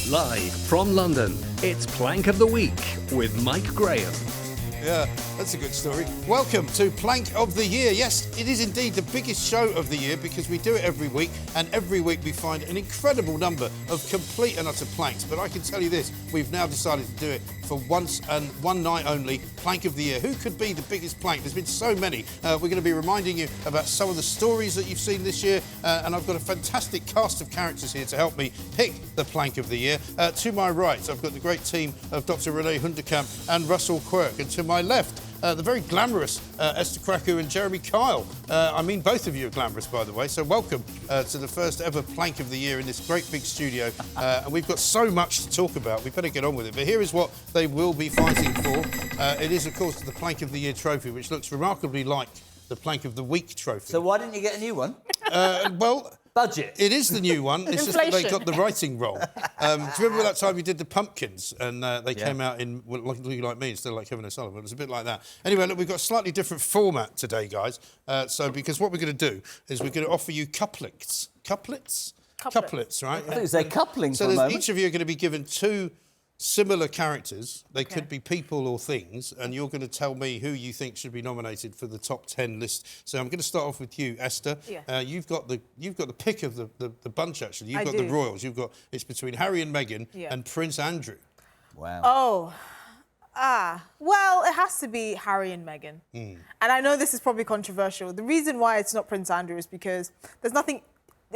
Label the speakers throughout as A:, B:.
A: Live from London, it's Plank of the Week with Mike Graham.
B: Yeah, that's a good story. Welcome to Plank of the Year. Yes, it is indeed the biggest show of the year because we do it every week, and every week we find an incredible number of complete and utter planks. But I can tell you this, we've now decided to do it for once and one night only, Plank of the Year. Who could be the biggest plank? There's been so many. We're going to be reminding you about some of the stories that you've seen this year, and I've got a fantastic cast of characters here to help me pick the Plank of the Year. To my right, I've got the great team of Dr Renee Hoenderkamp and Russell Quirk, and to my left, the very glamorous Esther Krakue and Jeremy Kyle. I mean, both of you are glamorous, by the way, so welcome to the first ever Plank of the Year in this great big studio. And we've got so much to talk about, we better get on with it. But here is what they will be fighting for. It is, of course, the Plank of the Year trophy, which looks remarkably like the Plank of the Week trophy.
C: So why didn't you get a new one?
B: Well...
C: Budget.
B: It is the new one. It's just that they got the writing wrong. Do you remember that time you did the pumpkins and they came out in looking like me instead of like Kevin O'Sullivan? It was a bit like that. Anyway, look, we've got a slightly different format today, guys. Because what we're going to do is we're going to offer you couplets. Couplets? Couplets, right?
C: I thought you said coupling
B: so
C: for a moment.
B: Each of you are going to be given two similar characters. They could be people or things, and you're going to tell me who you think should be nominated for the top 10 list. So I'm going to start off with you, Esther. Yeah. You've got the pick of the bunch, actually. You've got the royals. It's between Harry and Meghan and Prince Andrew.
D: Wow. Well, it has to be Harry and Meghan. And I know this is probably controversial. The reason why it's not Prince Andrew is because it's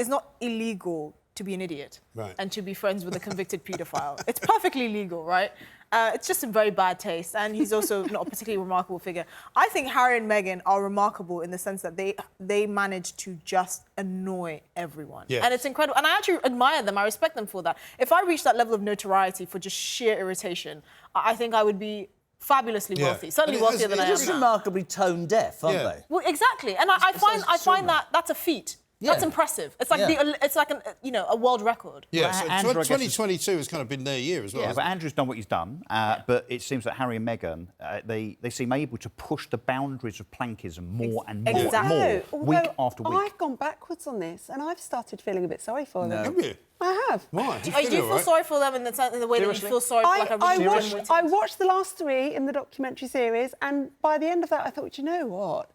D: not illegal to be an idiot and to be friends with a convicted paedophile. It's perfectly legal, right? It's just in very bad taste, and he's also not a particularly remarkable figure. I think Harry and Meghan are remarkable in the sense that they manage to just annoy everyone. And it's incredible. And I actually admire them. I respect them for that. If I reached that level of notoriety for just sheer irritation, I think I would be fabulously wealthy. Certainly wealthier than I am now.
C: They're just remarkably tone deaf, aren't they?
D: Well, exactly. And I find that's a feat. That's impressive. It's like a world record.
B: Yeah, so 2022 has kind of been their year as well.
E: Yeah, but Andrew's done what he's done. But it seems that Harry and Meghan, they seem able to push the boundaries of plankism more and more and more, week after week.
F: I've gone backwards on this, and I've started feeling a bit sorry for them.
B: Have you?
F: I have.
B: Why?
D: Do you feel sorry for them in the way that you feel sorry for like a
F: I watched the last 3 in the documentary series, and by the end of that, I thought, you know what?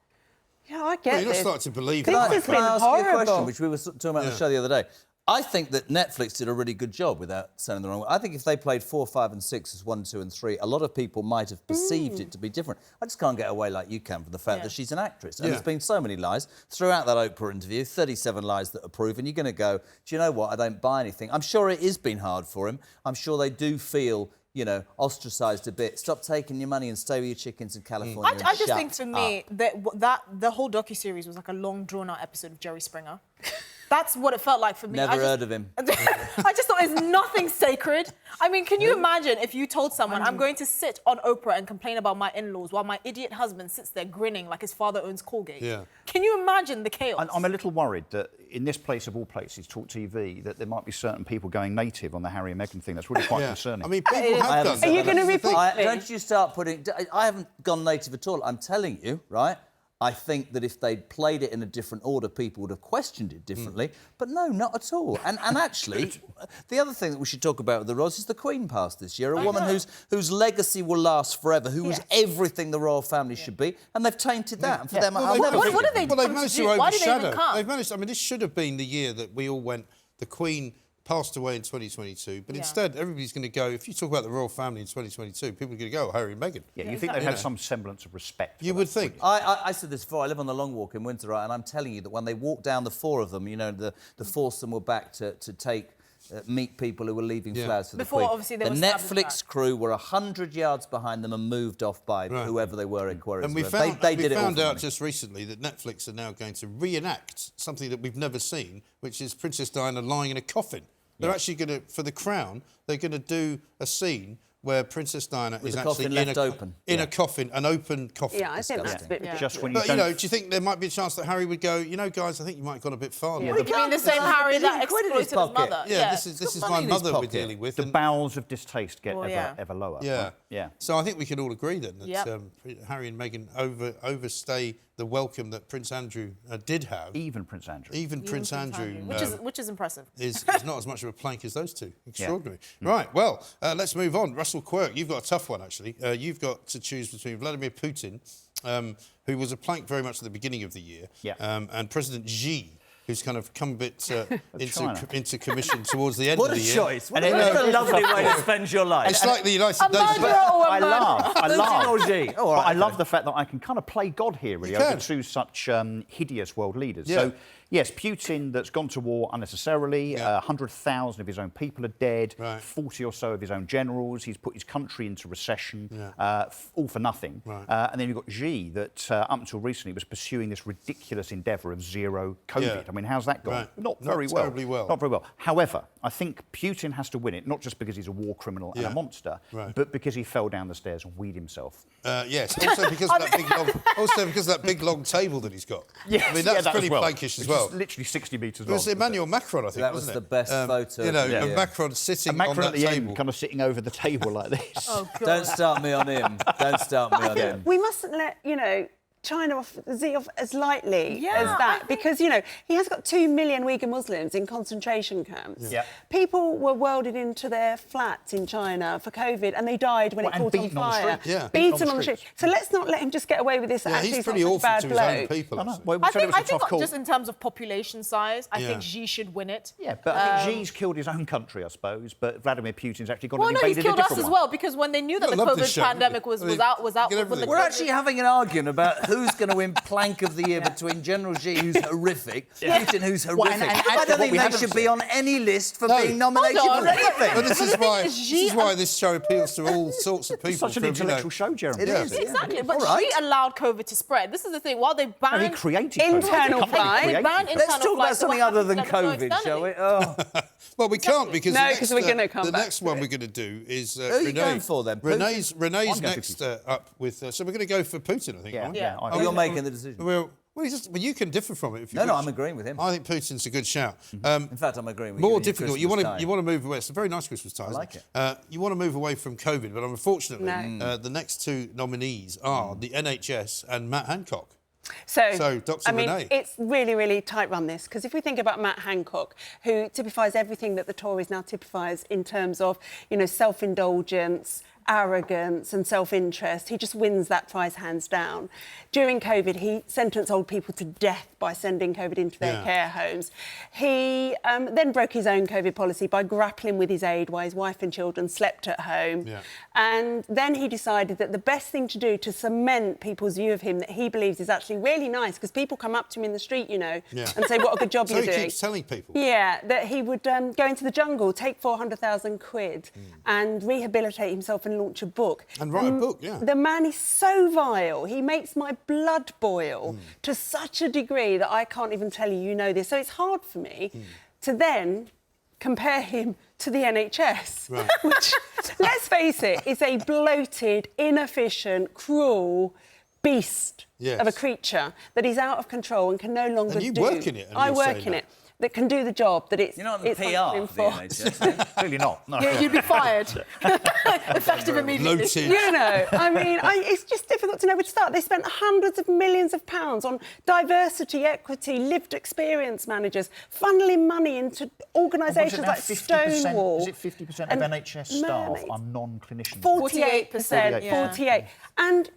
F: Yeah, I get
B: this. You're not starting to believe it.
F: This has been
C: ask
F: horrible.
C: you a question, which we were talking about on the show the other day? I think that Netflix did a really good job without saying the wrong word. I think if they played 4, 5 and 6 as 1, 2 and 3, a lot of people might have perceived it to be different. I just can't get away like you can from the fact that she's an actress. And there's been so many lies. Throughout that Oprah interview, 37 lies that are proven. You're going to go, do you know what? I don't buy anything. I'm sure it has been hard for him. I'm sure they do feel, you know, ostracised a bit. Stop taking your money and stay with your chickens in California.
D: I just think for me that the whole docuseries was like a long drawn-out episode of Jerry Springer. That's what it felt like for me.
C: Never heard of him.
D: I just thought there's nothing sacred. I mean, can you imagine if you told someone, I'm going to sit on Oprah and complain about my in-laws while my idiot husband sits there grinning like his father owns Colgate? Yeah. Can you imagine the chaos?
E: I'm a little worried that in this place of all places, talkTV, that there might be certain people going native on the Harry and Meghan thing. That's really quite concerning.
B: I mean, people have done that.
F: Are you going to report me?
C: Don't you start putting... I haven't gone native at all. I'm telling you, right? I think that if they'd played it in a different order, people would have questioned it differently. But no, not at all. And actually, the other thing that we should talk about with the royals is the Queen passed this year, a woman whose legacy will last forever, who was everything the royal family should be, and they've tainted that. And for them,
D: what have they done?
B: Well, they've managed to overshadow.
D: They've
B: managed. I mean, this should have been the year that we all went. The Queen passed away in 2022, but instead everybody's going to go, if you talk about the royal family in 2022, people are going to go, Harry and Meghan.
E: Yeah, you think they've had some semblance of respect.
B: You would think.
C: I said this before, I live on the Long Walk in Windsor, right, and I'm telling you that when they walked down, the 4 of them, you know, the foursome were back to meet people who were leaving flowers for the Queen.
D: Obviously,
C: the Netflix crew were 100 yards behind them and moved off by whoever they were in Quarries.
B: And we found out just recently that Netflix are now going to reenact something that we've never seen, which is Princess Diana lying in a coffin. They're actually going to, for the Crown, they're going to do a scene where Princess Diana is actually in a coffin, an open coffin.
F: Yeah, I think that's a bit
E: just when
B: But, you know, do you think there might be a chance that Harry would go, you know, guys, I think you might have gone a bit far?
D: Yeah, you mean the same Harry that exploited his mother?
B: Yeah, this is my mother we're dealing with.
E: The bowels of distaste get ever lower.
B: Yeah. So I think we can all agree then that Harry and Meghan overstay the welcome that Prince Andrew did have.
E: Even Prince Andrew.
B: Even Prince Andrew.
D: Which is impressive.
B: Is not as much of a plank as those two. Extraordinary. Yeah. Right, well, let's move on. Russell Quirk, you've got a tough one, actually. You've got to choose between Vladimir Putin, who was a plank very much at the beginning of the year, and President Xi, who's kind of come a bit into commission towards the end of the year.
C: What a choice. What a lovely way to spend your life.
B: It's like the United States.
E: I love.
C: But
E: I love the fact that I can kind of play God here, really, over two such hideous world leaders. So, yes, Putin that's gone to war unnecessarily, 100,000 of his own people are dead, 40 or so of his own generals, he's put his country into recession, all for nothing. And then you've got Xi that, up until recently, was pursuing this ridiculous endeavour of zero COVID. I mean, how's that gone? Not very well.
B: Terribly well.
E: Not very well. However, I think Putin has to win it, not just because he's a war criminal and a monster, but because he fell down the stairs and weed himself.
B: Yes, also because of that big long table that he's got. I mean, that's pretty plankish as well.
E: Literally 60 metres long.
B: It was Emmanuel Macron, I think,
C: that was
B: wasn't
C: the best photo.
B: You know, Macron sitting on that
E: at the
B: table.
E: end, kind of sitting over the table like this.
D: Oh, God.
C: Don't start me on him. Don't start me on him.
F: We mustn't let, China off as lightly as that, because he has got 2 million Uyghur Muslims in concentration camps. People were welded into their flats in China for COVID, and they died when it caught on fire. Beaten on the street. So let's not let him just get away with this. Actually,
B: he's pretty awful to his own people.
D: I think just in terms of population size, I think Xi should win it.
E: Yeah, but I think Xi's killed his own country, I suppose. But Vladimir Putin's actually gone and invaded a different one.
D: Well, no, he's killed us as well, because when they knew that the COVID pandemic was out.
C: We're actually having an argument about who's going to win plank of the year between General Xi, who's horrific, Putin, who's horrific. I don't think they should be on any list for being nominated for anything.
B: But this is why this show appeals to all sorts of people.
E: It's such an intellectual show, Jeremy.
C: It is.
D: Exactly, but Xi allowed COVID to spread. This is the thing. While they banned...
E: he created
F: internal flight.
C: Let's talk about something other than COVID, shall we?
B: Well, we can't, because
F: we're going to come
B: the
F: back
B: next one we're going to do is
C: Who are you going for, then?
B: Renee's next up with... so we're going to go for Putin, I think.
C: Oh, you're making the decision.
B: Well, you can differ from it if you
C: No,
B: wish.
C: I'm agreeing with him.
B: I think Putin's a good shout.
C: In fact, I'm agreeing with you.
B: More difficult. You want to move away. It's a very nice Christmas tie.
C: I like it.
B: You want to move away from COVID, but unfortunately, the next two nominees are the NHS and Matt Hancock. So Dr. Renee.
F: It's really, really tight run, this, because if we think about Matt Hancock, who typifies everything that the Tories now typifies in terms of, self-indulgence, arrogance and self-interest. He just wins that prize hands down. During COVID, he sentenced old people to death by sending COVID into their care homes. He then broke his own COVID policy by grappling with his aid while his wife and children slept at home. And then he decided that the best thing to do to cement people's view of him that he believes is actually really nice, because people come up to him in the street, and say, what a good job you're doing.
B: So he keeps telling people.
F: Yeah, that he would go into the jungle, take 400,000 quid and rehabilitate himself and launch a book.
B: And write a book,
F: The man is so vile. He makes my blood boil to such a degree that I can't even tell you know this. So it's hard for me to then compare him to the NHS, which, let's face it, is a bloated, inefficient, cruel beast of a creature that is out of control and can no longer
B: and you work in it.
F: I work in it. That can do the job that it's...
C: You're not in the PR of the NHS.
E: Clearly not. No.
D: Yeah, you'd be fired. Effective immediately.
F: It's just difficult to know where to start. They spent hundreds of millions of pounds on diversity, equity, lived experience managers, funneling money into organisations like Stonewall.
E: Is it 50% of NHS staff are non-clinicians?
F: 48%. 48%. And,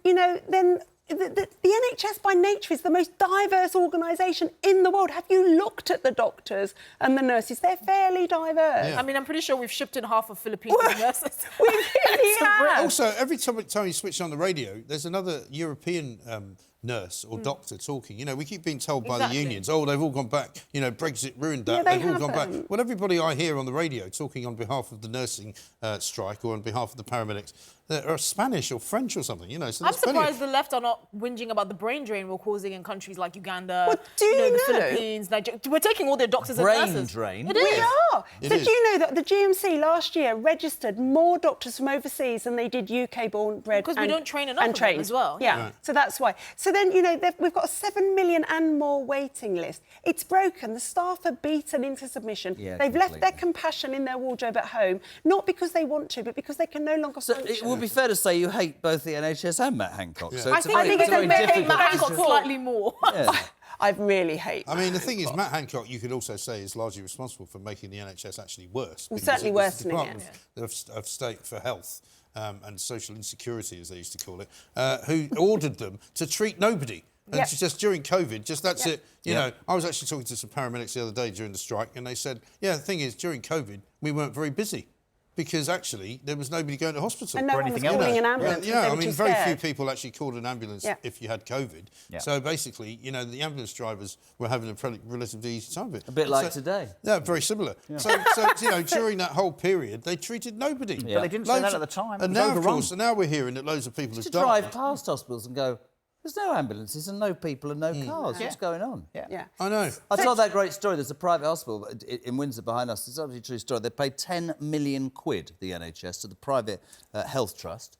F: then... The NHS by nature is the most diverse organisation in the world. Have you looked at the doctors and the nurses? They're fairly diverse.
D: Yeah. I mean, I'm pretty sure we've shipped in half of Filipino nurses.
F: We really have.
B: Also, every time you switch on the radio, there's another European nurse or doctor talking. We keep being told by the unions, they've all gone back. Brexit ruined that. They've all gone back. Well, everybody I hear on the radio talking on behalf of the nursing strike or on behalf of the paramedics, they're Spanish or French or something. So
D: I'm surprised the left are not whinging about the brain drain we're causing in countries like Uganda,
F: the
D: Philippines, Nigeria. We're taking all their doctors and nurses.
C: Brain drain?
D: It is.
F: We are. Do you know that the GMC last year registered more doctors from overseas than they did UK-born bred
D: because we don't train enough of them as well.
F: Yeah. So that's why. So So then, you know, we've got a 7 million and more waiting list. It's broken. The staff are beaten into submission.
C: Yeah,
F: They've left their
C: completely.
F: compassion in their wardrobe at home, not because they want to, but because they can no longer
C: So
F: function.
C: it would be fair to say you hate both the NHS and Matt Hancock. So
D: I
C: it's a
D: think
C: very,
D: it's
C: it's a very
D: a very
C: difficult
D: Matt Hancock
C: position.
D: slightly more.
C: Yeah.
F: I really hate
B: I mean, the thing is, Matt Hancock, you could also say, is largely responsible for making the NHS actually worse.
F: Well,
B: because
F: certainly
B: it was the
F: worsening it.
B: Department of State for Health and Social Insecurity, as they used to call it, who ordered them to treat nobody. And
F: Yep.
B: just during COVID, just that's
F: Yep.
B: it. You know, I was actually talking to some paramedics the other day during the strike, and they said, yeah, the thing is, during COVID, we weren't very busy. Because actually, there was nobody going to hospital.
F: And no one was calling an ambulance.
B: Yeah,
F: they
B: I
F: were
B: mean,
F: too
B: very few
F: scared.
B: people actually called an ambulance if you had COVID.
E: Yeah.
B: So basically, you know, the ambulance drivers were having a relatively easy time of it.
C: A bit like today.
B: Yeah, very similar. So, you know, during that whole period, they treated nobody.
E: But they didn't say that at the time. It
B: And
E: was
B: now, of
E: overrun.
B: course, now we're hearing that loads of people
C: To
B: have died.
C: drive past hospitals and go, there's no ambulances and no people and no cars. What's going on?
F: Yeah.
B: I know.
C: I told that great story. There's a private hospital in Windsor behind us. It's actually a true story. They paid 10 million quid, the NHS, to the private health trust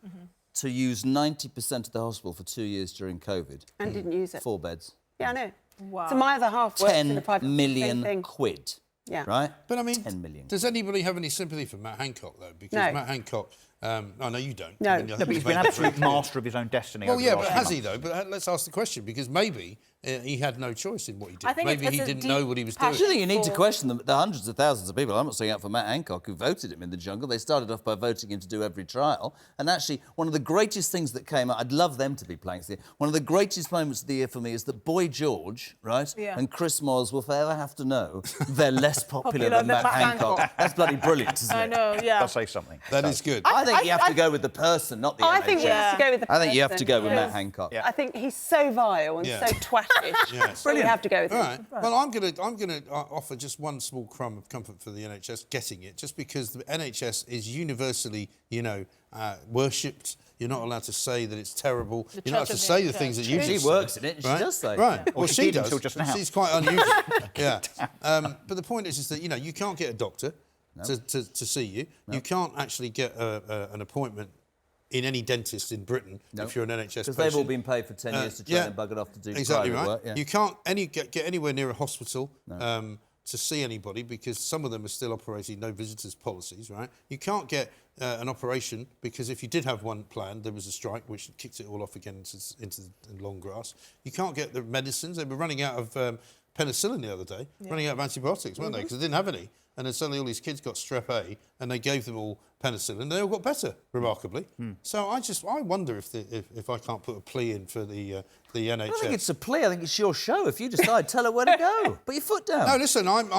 C: to use 90% of the hospital for 2 years during COVID.
F: And didn't use it.
C: 4 beds.
F: Yeah, I know.
D: Wow.
F: So my other half works in the
C: 10
F: private same
C: million
F: thing.
C: quid.
F: Yeah.
C: Right?
B: But I mean,
C: 10 million.
B: does anybody have any sympathy for Matt Hancock, though? Because
F: No.
B: Matt Hancock, I know you don't.
F: No.
B: I mean, I
E: No,
B: think
E: but he's
B: he's
E: been
B: made that
E: absolute
B: very clear.
E: master of his own destiny.
B: Well,
E: over
B: yeah,
E: the
B: but
E: last
B: has
E: few
B: he, though? But let's ask the question, because maybe he had no choice in what he did.
D: I think
B: Maybe
D: it's
B: he
D: a
B: didn't
D: deep
B: know what he was
C: I
B: doing.
C: actually think you need to question the hundreds of thousands of people. I'm not saying out for Matt Hancock who voted him in the jungle. They started off by voting him to do every trial. And actually, one of the greatest things that came out, I'd love them to be planks here. One of the greatest moments of the year for me is that Boy George, right,
D: Yeah.
C: and Chris Moores will forever have to know they're less popular than Matt Hancock.
D: Hancock.
C: That's bloody brilliant, isn't it?
D: I know, yeah.
E: I'll say something.
B: That is good.
C: I think you have to go with the person, not the
F: I
C: NHS.
F: think we have to go with the
C: I think you have to
F: person,
C: go with Matt
F: because
C: Hancock.
F: I think he's so vile and
B: Yeah.
F: so twattish.
B: Yes.
F: So we have to go with
B: All
F: him.
B: right. Well, I'm gonna offer just one small crumb of comfort for the NHS getting it, just because the NHS is universally, you know, worshipped. You're not allowed to say that it's terrible. You're not allowed
D: Church
B: to
D: of the
B: say the
D: NHS.
B: things that you
C: She
B: just
C: works
B: say,
C: in it, and she
B: right?
C: does say.
B: Right. Well,
E: she
B: she
E: did
B: does.
E: until just now.
B: She's quite unusual. Yeah. But the point is that, you know, you can't get a doctor to see you. You can't actually get an appointment in any dentist in Britain if you're an NHS patient.
C: Because they've all been paid for 10 years to train and buggered off to do
B: exactly
C: private
B: right.
C: work. Yeah.
B: You can't get anywhere near a hospital to see anybody because some of them are still operating no visitors policies, right? You can't get an operation because if you did have one planned, there was a strike which kicked it all off again into the long grass. You can't get the medicines. They were running out of penicillin the other day, running out of antibiotics, weren't they? Because they didn't have any. And then suddenly all these kids got strep A and they gave them all penicillin and they all got better, remarkably. So I wonder if I can't put a plea in for the NHS.
C: I don't think it's a plea. I think it's your show. If you decide, tell her where to go. Put your foot down.
B: No, listen, I'm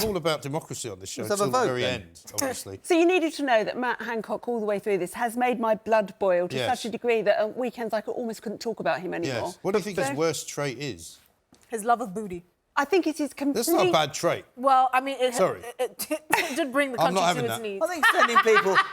B: all about democracy on this show
C: Let's have
B: until
C: a
B: the
C: vote,
B: very
C: then.
B: end, obviously.
F: So you needed to know that Matt Hancock, all the way through this, has made my blood boil to
B: Yes.
F: such a degree that at weekends I almost couldn't talk about him anymore.
B: Yes. What do you think his worst trait is?
D: His love of booty.
F: I think it is complete...
B: That's not a bad trait.
D: Well, I mean,
B: Sorry.
D: it did bring the
B: I'm not
D: country
B: having
D: to its
B: that.
D: knees.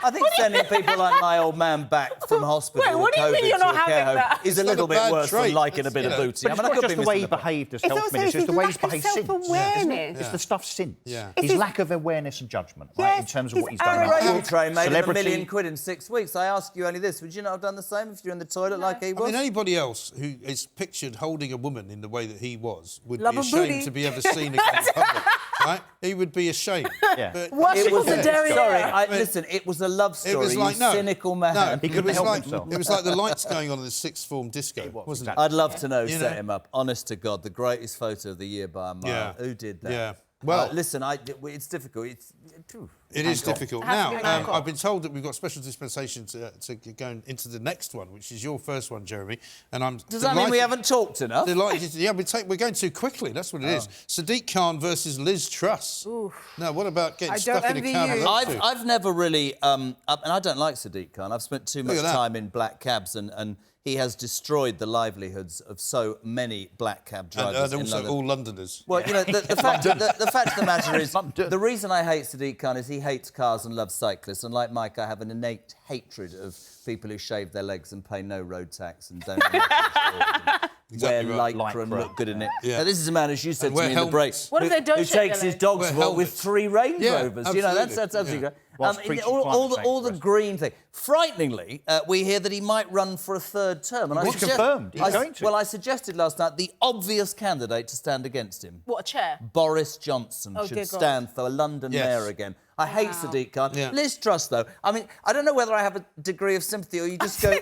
C: I think sending people like my old man back from hospital
D: Wait, what
C: with
D: do you mean
C: COVID
D: you're
C: to
D: not
C: a care
D: having
C: home
D: that?
C: is a
B: It's
C: little
B: not a
C: bit
B: bad
C: worse
B: trait.
C: than liking a
B: It's,
C: bit
B: you
C: of
B: know,
C: booty.
E: But
C: I
E: it's
C: mean, I
E: not
C: could
E: just
C: be
E: the way he
C: missing the point.
E: behaved as
F: It's
E: health
F: also
E: minister, it's the
F: his
E: way he's
F: lack of
E: behaved since.
F: self-awareness.
E: It's the stuff since.
B: Yeah.
E: His
F: It's
E: lack of awareness and judgment, right,
F: Yes,
E: in terms of
F: his
E: what he's done.
F: arrogance.
C: Radio train made him
E: Celebrity.
C: £1 million in 6 weeks. I ask you only this. Would you not have done the same if you're in the toilet like he
B: I
C: was?
B: mean, anybody else who is pictured holding a woman in the way that he was would
D: Love
B: be
D: of
B: ashamed
D: booty.
B: to be ever seen again in public, right? He would be ashamed.
E: Yeah.
B: But
D: Worship
C: It was
D: of the derriere.
C: Sorry, listen, it was a love story,
B: it was like,
C: you
B: no.
C: cynical man.
B: No,
E: He
B: it
E: couldn't
B: was
E: help
B: like,
E: himself.
B: It was like the lights going on in the sixth form disco, wasn't it?
E: exactly.
C: I'd love to know who
B: You
C: set
B: know?
C: him up. Honest to God, the greatest photo of the year by a mile.
B: Yeah.
C: Who did that?
B: Yeah. Well-
C: listen, it's difficult.
B: It is difficult.
D: Has to
B: Now,
D: be Hancock.
B: I've been told that we've got special dispensation to go into the next one, which is your first one, Jeremy. And I'm
C: Does that mean we haven't talked enough?
B: Delighted. Yeah, we're going too quickly. That's what it is. SADIQ Khan versus Liz Truss. Now, what about getting
D: I
B: stuck
D: don't
B: in a
D: envy
B: car?
D: you.
B: with those two?
C: I've never really, and I don't like SADIQ Khan. I've spent too much
B: at that.
C: time in black cabs, and he has destroyed the livelihoods of so many black cab drivers
B: And
C: in
B: also
C: London.
B: all Londoners.
C: Well, you know, the fact of the matter is, the reason I hate SADIQ Khan is he hates cars and loves cyclists. And like Mike, I have an innate hatred of people who shave their legs and pay no road tax and don't.
B: Exactly
C: wear
B: right.
C: lycra and look good in it.
B: Yeah.
C: Now, this is a man, as you said
B: And
C: to me in
B: wear
C: the break,
B: helmets.
D: What if they don't
C: who
D: shave
C: takes
D: their
C: his
D: legs?
C: dogs
B: Wear
C: to walk with
B: helmets.
C: 3 Range Rovers. You know, that's
B: absolutely.
C: absolutely great.
E: Whilst preaching
C: all
E: climate
C: the
E: change,
C: green thing. Frighteningly, we hear that he might run for a 3rd term. And
E: He's confirmed. He's going to.
C: Well, I suggested last night the obvious candidate to stand against him.
D: What, a chair?
C: Boris Johnson
D: Oh,
C: should
D: dear God.
C: stand for a London
B: Yes.
C: mayor again. I hate SADIQ Khan.
B: Yeah.
C: Liz Truss, though. I mean, I don't know whether I have a degree of sympathy or you just go,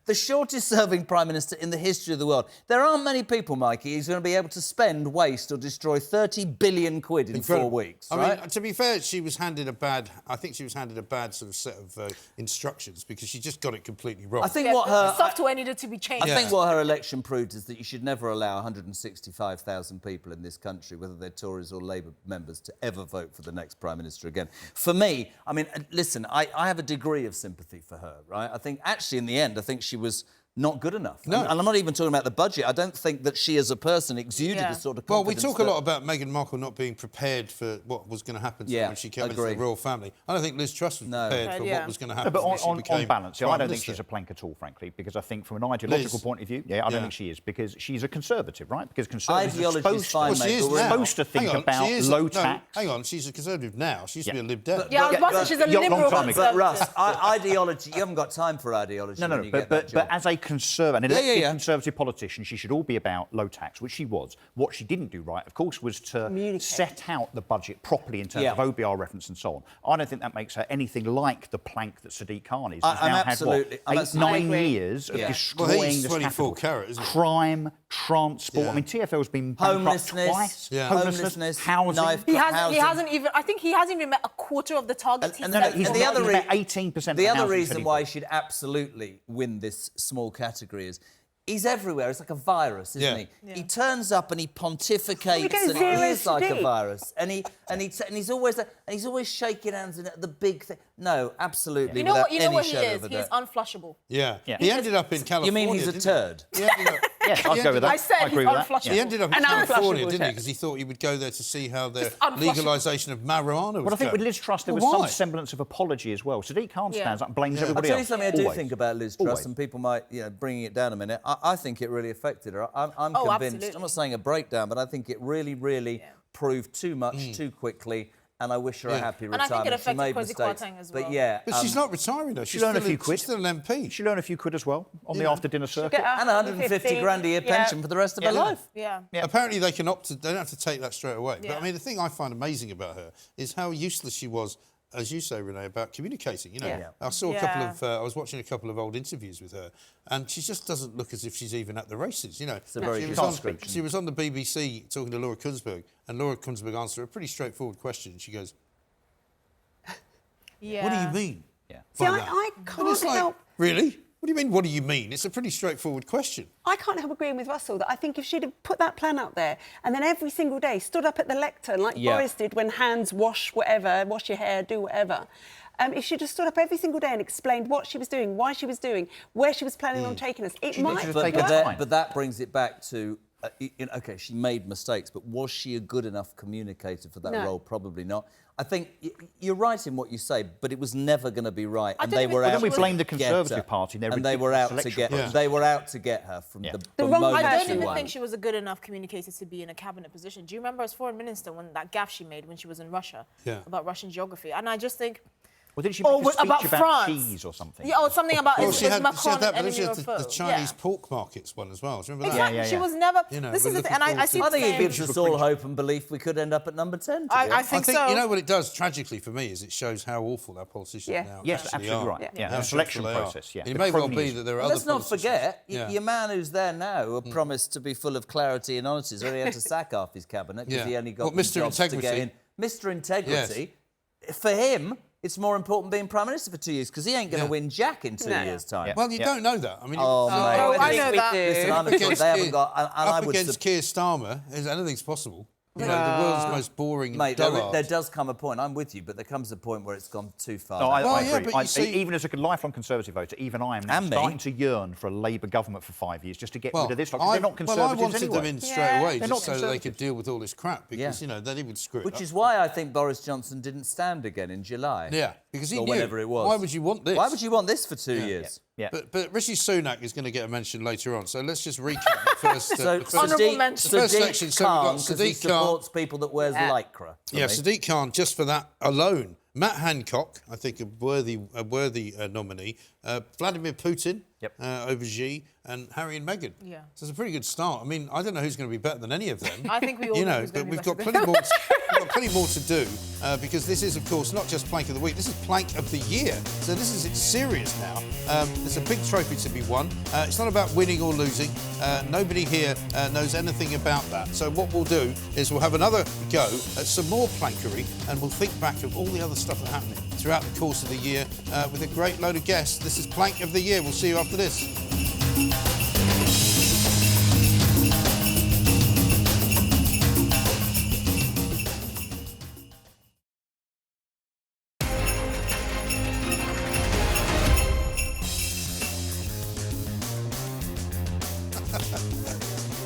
C: the shortest-serving Prime Minister in the history of the world. There aren't many people, Mikey, who's going to be able to spend, waste or destroy 30 billion quid in 4 weeks,
B: I
C: right?
B: mean, to be fair, she was handed a bad... I think she was handed a bad sort of set of instructions because she just got it completely wrong.
C: I think
D: Yeah,
C: what
D: the
C: her...
D: software needed to be changed.
C: I think what her election proved is that you should never allow 165,000 people in this country, whether they're Tories or Labour members, to ever vote for the next Prime Minister again. For me, I mean, listen, I have a degree of sympathy for her, right? I think, actually, in the end, I think she was not good enough.
B: No.
C: And I'm not even talking about the budget. I don't think that she, as a person, exuded the sort of
B: Well, we
C: confidence
B: talk a
C: that-
B: lot about Meghan Markle not being prepared for what was going to happen to her when she came into the royal family. I don't think Liz Truss was prepared for what was going to happen.
E: No, but
B: when she
E: on
B: became
E: balance, I
B: Prime
E: don't think
B: Minister.
E: she's a plank at all, frankly, because I think from an ideological point of view, I don't think she is, because she's a conservative, right? Because conservatives are
C: Ideology's
E: supposed,
C: fine,
B: Well, she
C: mate,
B: is
C: but we're
B: now.
E: supposed to think
B: Hang on,
E: about
B: she is-
E: low
B: no,
E: tax.
B: Hang on, she's a conservative now. She used to be a Lib Dem.
D: Yeah, I was about to say she's a liberal
E: time ago.
C: But,
D: conservative.
C: Russ, ideology, you haven't got time for ideology.
E: No,
C: when you
E: but
C: get that job.
E: as a conservative, an elected
C: yeah.
E: conservative politician, she should all be about low tax, which she was. What she didn't do right, of course, was to
F: Communicate.
E: set out the budget properly in terms of OBR reference and so on. I don't think that makes her anything like the plank that SADIQ Khan is. Who's
C: I'm
E: now
C: absolutely-
E: had,
C: I'm
E: what, 9
F: agree.
E: years of
C: Yeah.
E: destroying
B: Well, he's
E: this
B: 24
E: capital.
B: carat, isn't he?
E: Crime, transport.
B: Yeah.
E: I mean, TfL's been bankrupt
C: Homelessness,
E: twice.
C: homelessness,
E: housing.
C: knife-
D: He
C: housing.
D: hasn't even. I think he hasn't even met a quarter of the targets he
C: And
D: set.
E: He's
C: the
E: not
C: other
E: even
C: re-
E: met 18%
C: The
E: of
C: other
E: housing
C: reason
E: said he
C: why he
E: would.
C: should absolutely win this small category is he's everywhere. It's like a virus, isn't he?
D: Yeah.
C: He turns up and he pontificates,
F: goes
C: and
F: zero
C: he is like a
F: SD.
C: virus. And he's always shaking hands and the big thing. No, absolutely.
D: You know
C: without
D: what? You know
C: any
D: what he
C: shadow
D: is.
C: of a
D: He is
C: doubt.
D: unflushable.
B: Yeah.
E: Yeah.
B: He ended up in California.
C: You mean he's a
B: didn't
C: turd?
B: He ended up...
E: Yes, I'd go with that.
D: I said
E: I agree
D: he's
E: with that.
D: unflushable.
B: He ended up in
F: An
B: California,
F: unflushable
B: didn't he?
F: turd.
B: Because he thought he would go there to see how the
D: unflushable.
B: legalisation of marijuana was
E: But I think
B: going.
E: with Liz Truss, there was
B: Well,
E: some
B: why?
E: semblance of apology as well. SADIQ Khan stands up and blames
C: I'll
E: everybody
C: tell you
E: else.
C: something I do
E: Always.
C: think about Liz Truss,
E: Always.
C: and people might, bringing it down a minute. I think it really affected her. I'm
D: Oh,
C: convinced.
D: absolutely.
C: I'm not saying a breakdown, but I think it really proved too much too quickly. And I wish her a happy
D: And I
C: retirement.
D: think it affected
C: she made
D: Kwasi
C: mistakes,
D: Kwarteng as
C: but
D: well.
C: yeah.
B: But she's not retiring, though.
E: She'll earn a few
B: She's
E: quid.
B: still an MP.
E: She'll earn a few quid as well on the after-dinner circuit.
F: Get
C: and 150 grand a year pension for the rest of her life.
D: Yeah.
B: Apparently, they can opt to... They don't have to take that straight away. But,
D: Yeah.
B: I mean, the thing I find amazing about her is how useless she was, as you say, Renee, about communicating. You know,
F: Yeah.
B: I saw a couple of... I was watching a couple of old interviews with her, and she just doesn't look as if she's even at the races, you know.
C: It's a very
B: she,
C: good
B: was on,
C: description.
B: she was on the BBC talking to Laura Kunsberg, and Laura Kunsberg answered a pretty straightforward question. She goes,
D: Yeah.
B: what do you mean?
E: Yeah.
F: See,
B: by
F: I
B: that? And
F: can't
B: it's like,
F: help.
B: really? What do you mean, what do you mean? It's a pretty straightforward question.
F: I can't help agreeing with Russell that I think if she'd have put that plan out there and then every single day stood up at the lectern like Boris did when hands wash whatever, wash your hair, do whatever. If she'd have stood up every single day and explained what she was doing, why she was doing, where she was planning on taking us, it might
E: have
C: But,
E: taken
C: but,
E: time.
C: that, but that brings it back to, OK, she made mistakes, but was she a good enough communicator for that
F: No.
C: role? Probably not. I think you're right in what you say, but it was never going to be right.
D: I
C: And
D: don't
C: they
D: even
C: were
D: think
C: out
D: she
E: we
D: was-
E: blame the
C: to get
E: Conservative
C: her.
E: Party and their
C: And they were
E: ridiculous
C: out to
E: selection
C: get
B: process.
C: They were out to get her from
F: The
C: the
F: wrong
C: moment
D: I
F: person.
C: she
D: don't even
C: won.
D: think she was a good enough communicator to be in a cabinet position. Do you remember as foreign minister when that gaffe she made when she was in Russia about Russian geography? And I just think...
E: Well, didn't she make a speech
D: about France.
E: cheese or something?
D: Yeah, or something about
B: Well,
D: is
B: she had
D: Macron
B: that,
D: an
B: but she
D: enemy
B: had
D: or foe?
B: the Chinese
D: Yeah.
B: pork markets one as well. Do you remember
D: Exactly.
B: that?
D: She was never...
B: You know,
D: this
B: we're
D: is the thing.
B: looking
D: And I see
B: forward
C: I think it
D: saying-
C: gives us all hope and belief we could end up at number 10. to be
D: I
C: honest.
D: think
B: I think,
D: so.
B: you know what it does, tragically for me, is it shows how awful our politicians
F: Yeah.
B: now
E: Yes,
B: actually
E: absolutely
B: are.
E: right. Yeah,
B: How
E: the selection
B: dreadful they are.
E: process, yeah.
B: And it
E: The
B: may well be
E: cronyism.
B: that there are
C: Well,
B: other
C: let's not
B: politicians-
C: forget,
B: Yeah.
C: your man who's there now, who promised to be full of clarity and honesty, has already had to sack half his cabinet because
B: Yeah.
C: he only got
B: Well,
C: the
B: Mr.
C: jobs to get
B: Integrity.
C: in. Mr. Integrity, for him, it's more important being Prime Minister for 2 years because he ain't going to
B: Yeah.
C: win jack in 2
F: No.
C: years' time.
E: Yeah.
B: Well, you don't know that. I mean,
C: Oh, mate.
D: Oh, I know
F: we
D: that.
F: do.
C: Listen, I'm a choice. They haven't got... And I
B: up
C: would
B: against Keir Starmer, anything's possible. You know, the world's most boring
C: Mate,
B: dullard.
C: there does come a point, I'm with you, but there comes a point where it's gone too far.
E: No, I
B: Well, yeah,
E: agree.
B: but you see-
E: Even as a lifelong Conservative voter, even I am now
C: And me.
E: starting to yearn for a Labour government for 5 years just to get rid of this. Like,
B: I,
E: they're not Conservatives
B: I wanted
E: anyway.
B: them in straight away
E: They're
B: just
E: not
B: so that they could
E: Conservatives.
B: deal with all this crap because,
C: Yeah.
B: you know, then he would screw it
C: Which
B: up.
C: is why I think Boris Johnson didn't stand again in July.
B: Yeah, because he
C: or
B: knew.
C: whenever it was.
B: Why would you want this?
C: Why would you want this for 2 years?
E: Yeah.
B: But Rishi Sunak is going to get a mention later on, so let's just recap the first.
D: Honourable mention.
B: The first section. So we've got
C: because he
B: Sadiq Khan.
C: supports people that wears lycra.
B: Yeah, Sadiq Khan, just for that alone. Matt Hancock, I think a worthy nominee. Vladimir Putin, over Xi, and Harry and Meghan.
D: Yeah.
B: So it's a pretty good start. I mean, I don't know who's going to be better than any of them.
D: I think we all know who's
B: but
D: going to be
B: we've got
D: better
B: plenty more. We've got plenty more to do because this is, of course, not just Plank of the Week. This is Plank of the Year. So this is serious now. There's a big trophy to be won. It's not about winning or losing. Nobody here knows anything about that. So what we'll do is we'll have another go at some more plankery, and we'll think back of all the other stuff that's happening throughout the course of the year with a great load of guests. This is Plank of the Year. We'll see you after this.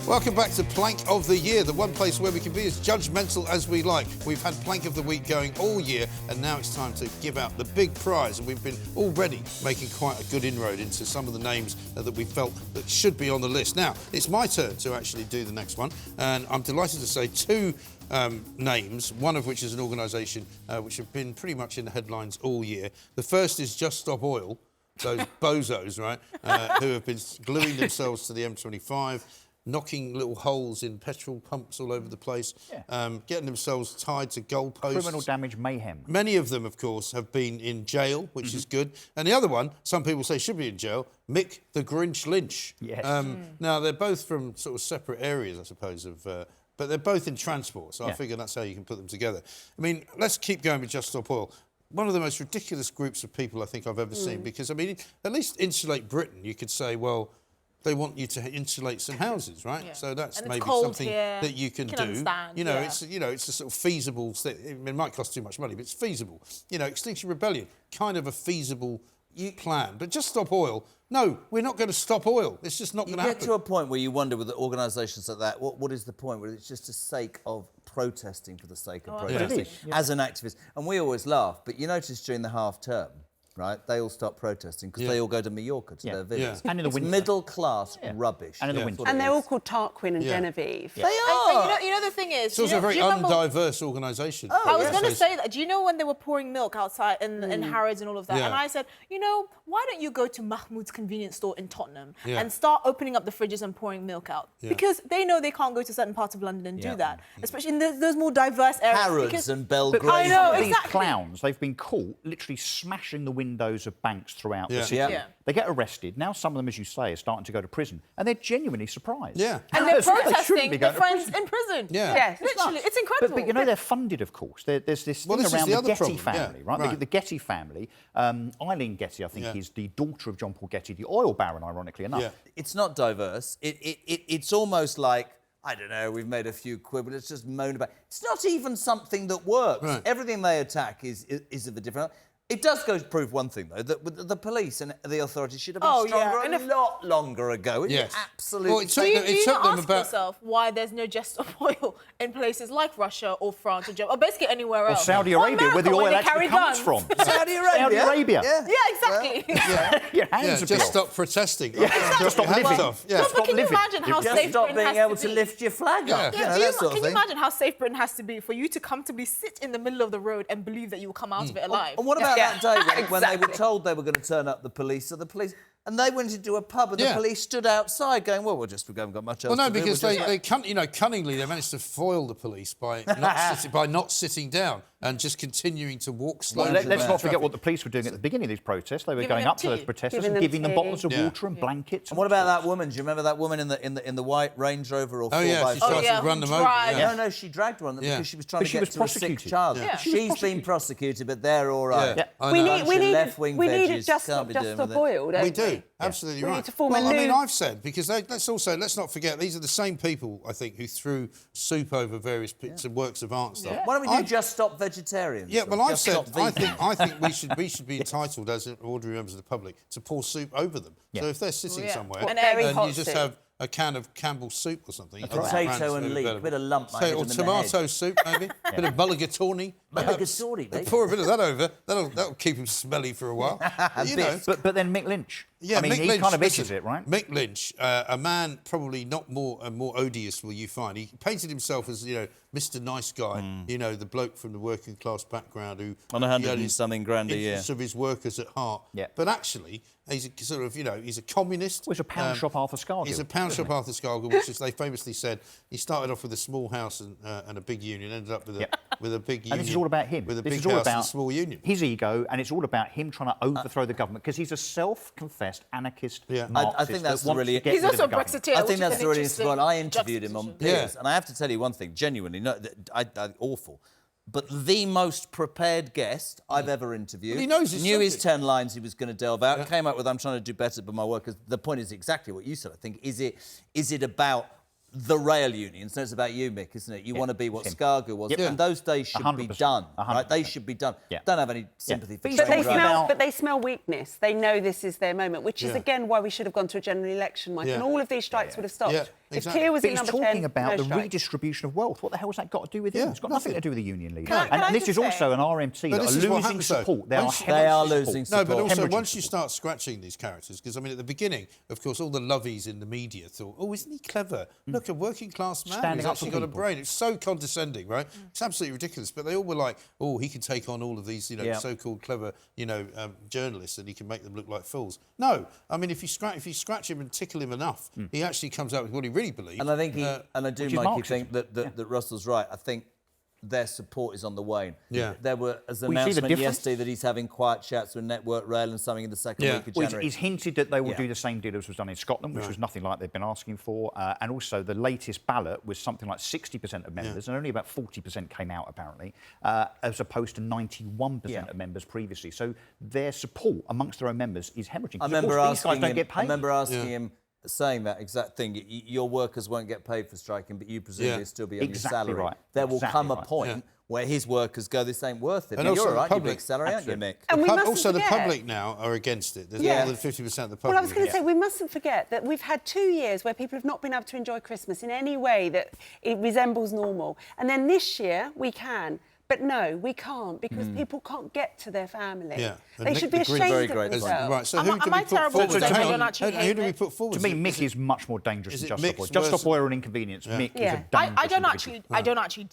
B: Welcome back to Plank of the Year, the one place where we can be as judgmental as we like. We've had Plank of the Week going all year, and now it's time to give out the big prize. And we've been already making quite a good inroad into some of the names that we felt that should be on the list. Now, it's my turn to actually do the next one, and I'm delighted to say two names, one of which is an organisation which have been pretty much in the headlines all year. The first is Just Stop Oil, those bozos, right, who have been gluing themselves to the M25, knocking little holes in petrol pumps all over the place, getting themselves tied to goalposts.
E: Criminal damage mayhem.
B: Many of them, of course, have been in jail, which is good. And the other one, some people say should be in jail, Mick the Grinch Lynch.
E: Yes.
B: Now, they're both from sort of separate areas, I suppose, but they're both in transport, so I figure that's how you can put them together. I mean, let's keep going with Just Stop Oil. One of the most ridiculous groups of people I think I've ever seen, because, I mean, at least Insulate Britain, you could say, well, they want you to insulate some houses, right?
D: Yeah.
B: So that's
D: and
B: maybe something that you can do.
D: Understand.
B: It's a sort of feasible thing. It might cost too much money, but it's feasible. You know, Extinction Rebellion, kind of a feasible plan. But Just Stop Oil, no, we're not going to stop oil. It's just not going to happen.
C: You get to a point where you wonder with organisations like that, what is the point where it's just the sake of protesting for the sake of protesting as an activist? And we always laugh, but you notice during the half term, right, they all stop protesting because they all go to Mallorca, to their villas.
E: And in the winter.
C: Middle-class rubbish.
E: And in the winter.
F: And they're all called Tarquin and Genevieve.
C: They are!
D: You know the thing is...
B: It's also a very undiverse organisation.
D: I was going to say that. Do you know when they were pouring milk outside in Harrods and all of that?
B: Yeah.
D: And I said, you know, why don't you go to Mahmoud's convenience store in Tottenham and start opening up the fridges and pouring milk out? Because they know they can't go to certain parts of London and do that, especially in those more diverse areas.
C: Harrods and Belgrade.
D: I know, exactly.
E: These clowns, they've been caught literally smashing the windows of banks throughout the city. They get arrested. Now some of them, as you say, are starting to go to prison. And they're genuinely surprised.
B: Yeah.
D: And they're protesting their friends in prison.
B: Yeah.
D: Yes, literally. It's incredible.
E: But you know, they're funded, of course. There's this thing around the Getty family, right? The Getty family. Eileen Getty, I think, is the daughter of John Paul Getty, the oil baron, ironically enough.
B: Yeah.
C: It's not diverse. It's almost like, I don't know, we've made a few quid, but it's just moaned about. It's not even something that works.
B: Right.
C: Everything they attack is of a different... It does go to prove one thing, though, that the police and the authorities should have been stronger a lot longer ago.
B: Yes.
C: Absolutely.
B: Well,
D: Do you not ask yourself why there's no Just Stop Oil in places like Russia or France or Germany, or basically anywhere else?
E: Or Saudi Arabia, where the oil actually comes from.
C: Saudi Arabia.
E: Yeah.
D: Yeah, exactly.
E: Your hands are
B: just
E: off.
B: stop protesting.
E: Just stop living.
D: But can you imagine how safe
C: Stop
D: Britain
C: being
D: has
C: able
D: to
C: to
D: be?
C: lift your flag up.
D: Can you imagine how safe Britain has to be for you to comfortably sit in the middle of the road and believe that you will come out of it alive?
C: And what about that day when they were told they were going to turn up the police, and they went into a pub and the police stood outside going, well, we haven't got much else to do.
B: Well, no, because they cunningly they managed to foil the police by not sitting down and just continuing to walk slowly.
E: Well, let's not forget what the police were doing at the beginning of these protests. They were going up to those protesters and giving them bottles of water and blankets.
C: And what about that woman? Do you remember that woman in the white Range Rover or 4x4?
B: Oh, yeah, she tried to run them over.
C: No, she dragged one because she was trying to get to a sick
E: prosecuted.
C: child. She's been prosecuted, but they're all right.
F: We need
C: left-wing
F: a
C: veggies.
F: Just Stop Oil, don't we?
B: We do, absolutely
F: We
B: right.
F: need to form
B: well,
F: a
B: I mean,
F: new...
B: I've said, because let's not forget, these are the same people, I think, who threw soup over various bits of works of art and stuff.
C: Why don't we do Just Stop Vegetarians?
B: Yeah, well, I've said, I think we should be entitled, as ordinary members of the public, to pour soup over them. So if they're sitting somewhere and you just have a can of Campbell's soup or something.
C: Potato and leek, a bit of lump.
B: Or tomato soup, maybe. A bit of mulligatawny.
C: Really good story, mate.
B: Pour a bit of that over. That'll keep him smelly for a while. You know.
E: But then Mick Lynch.
B: Yeah,
E: I mean,
B: Mick
E: he
B: Lynch,
E: kind of
B: listen,
E: itches it, right?
B: Mick Lynch, a man probably not more odious will you find. He painted himself as, you know, Mr. Nice Guy, you know, the bloke from the working class background who...
C: On 100 and something grand a year.
B: Interests of his workers at heart.
E: Yeah.
B: But actually, he's a sort of, you know, he's a communist.
E: Well, he's a pound shop Arthur Scargill.
B: He's a pound shop Arthur Scargill, which is, they famously said, he started off with a small house and a big union, ended up with a big union.
E: And this is all about him.
B: With a
E: This
B: big
E: is all
B: house
E: about
B: and a small union.
E: his ego, and it's all about him trying to overthrow the government, because he's a self-confessed anarchist Marxist.
C: I think that's
E: that wants
C: really...
E: to get
D: He's
E: rid of
D: also a
E: the government.
D: Brexiteer.
C: I
D: which
C: think
D: is
C: that's
D: an
C: really
D: interesting
C: interesting. I interviewed him on
D: juxtaposition.
C: Piers, and I have to tell you one thing, genuinely, awful. But the most prepared guest I've ever interviewed.
B: Well, he knows his
C: knew his
B: subject.
C: 10 lines he was going to delve out. Came up with, I'm trying to do better, but my workers. The point is exactly what you said. I think is it about the rail unions? No, it's about you, Mick, isn't it? You want to be what Scargill was, and those days should be
E: 100%.
C: done. Right?
E: 100%.
C: They should be done.
E: Yeah.
C: Don't have any sympathy for
E: But
F: But
C: train drivers.
F: they smell weakness. They know this is their moment, which is, again, why we should have gone to a general election, Mike. And all of these strikes would have stopped.
B: Yeah,
F: If
B: exactly.
F: KEIR was
E: But
F: in
E: he's
F: number
E: talking
F: 10,
E: about
F: no
E: the
F: strikes.
E: redistribution of wealth. What the hell's that got to do with him?
B: Yeah,
E: It's got
B: nothing.
E: nothing to do with the union leader.
D: Can I
E: And this
D: just
E: is
D: say-
E: also an RMT
B: But
E: that
B: this
E: are
B: is what
E: losing
B: happens, though.
E: support. They
B: Once-
E: are
C: They are
E: hemorrhaging
C: losing
E: support.
B: No, but also
E: Hemorrhaging
B: once you
E: support.
B: start scratching these characters, because I mean, at the beginning, of course, all the lovies in the media thought, "Oh, isn't he clever? Look, a working class man
E: Standing
B: who's
E: up
B: actually
E: for
B: got a
E: people.
B: brain." It's so condescending, right? It's absolutely ridiculous. But they all were like, "Oh, he can take on all of these, you know, so-called clever, you know, journalists, and he can make them look like fools." No, I mean, if you scratch him and tickle him enough, he actually comes out with what he really believes.
C: And I think and I do,
E: which is
C: Mikey,
E: Marxism.
C: think that Russell's right. I think their support is on the wane.
B: Yeah.
C: There was an
E: Well, you see the
C: announcement
E: difference?
C: yesterday that he's having quiet chats with Network Rail and something in the second week of
E: Well,
C: January.
E: he's hinted that they will
C: Yeah.
E: do the same deal as was done in Scotland, which was nothing like they've been asking for. And also, the latest ballot was something like 60% of members, and only about 40% came out, apparently, as opposed to 91% of members previously. So their support amongst their own members is hemorrhaging.
C: I
E: 'Cause, of
C: remember
E: course, these guys
C: asking
E: don't
C: him.
E: get paid.
C: I remember asking him, saying that exact thing. Your workers won't get paid for striking, but you presumably still be on
E: Exactly
C: your salary.
E: right.
C: There will
E: Exactly
C: come a
E: right.
C: point where his workers go, this ain't worth it.
B: And
C: Now,
B: also
C: you're all
B: the
C: right, you're
B: public-
C: big salary, aren't you, Mick?
F: And we mustn't
B: also, the
F: forget-
B: public now are against it. There's
F: Yeah.
B: more than 50% of the public.
F: Well, I was going to
B: against
F: say, we mustn't forget that we've had 2 years where people have not been able to enjoy Christmas in any way that it resembles normal. And then this year, we can. But no, we can't, because people can't get to their family.
B: Yeah. And
F: They
B: Nick
F: should be
B: the Grinch-
F: ashamed
C: Very
F: of
C: great point.
F: themselves.
B: Right, so
D: Am
B: who
D: I-
B: do
D: am
B: we
D: I
B: put
D: terrible
B: forward?
D: to say
B: Hang
D: I
B: on.
D: don't actually
B: Who
D: hate
B: do we
D: Mick?
B: put forward?
E: To me, Mick is much more dangerous
B: is
E: than
B: it
E: Just
B: Mick's
E: Stop Oil. Just
B: versus-
E: Stop Oil are an inconvenience. Mick is a
F: Yeah.
E: dangerous
D: I don't
E: individual.
D: actually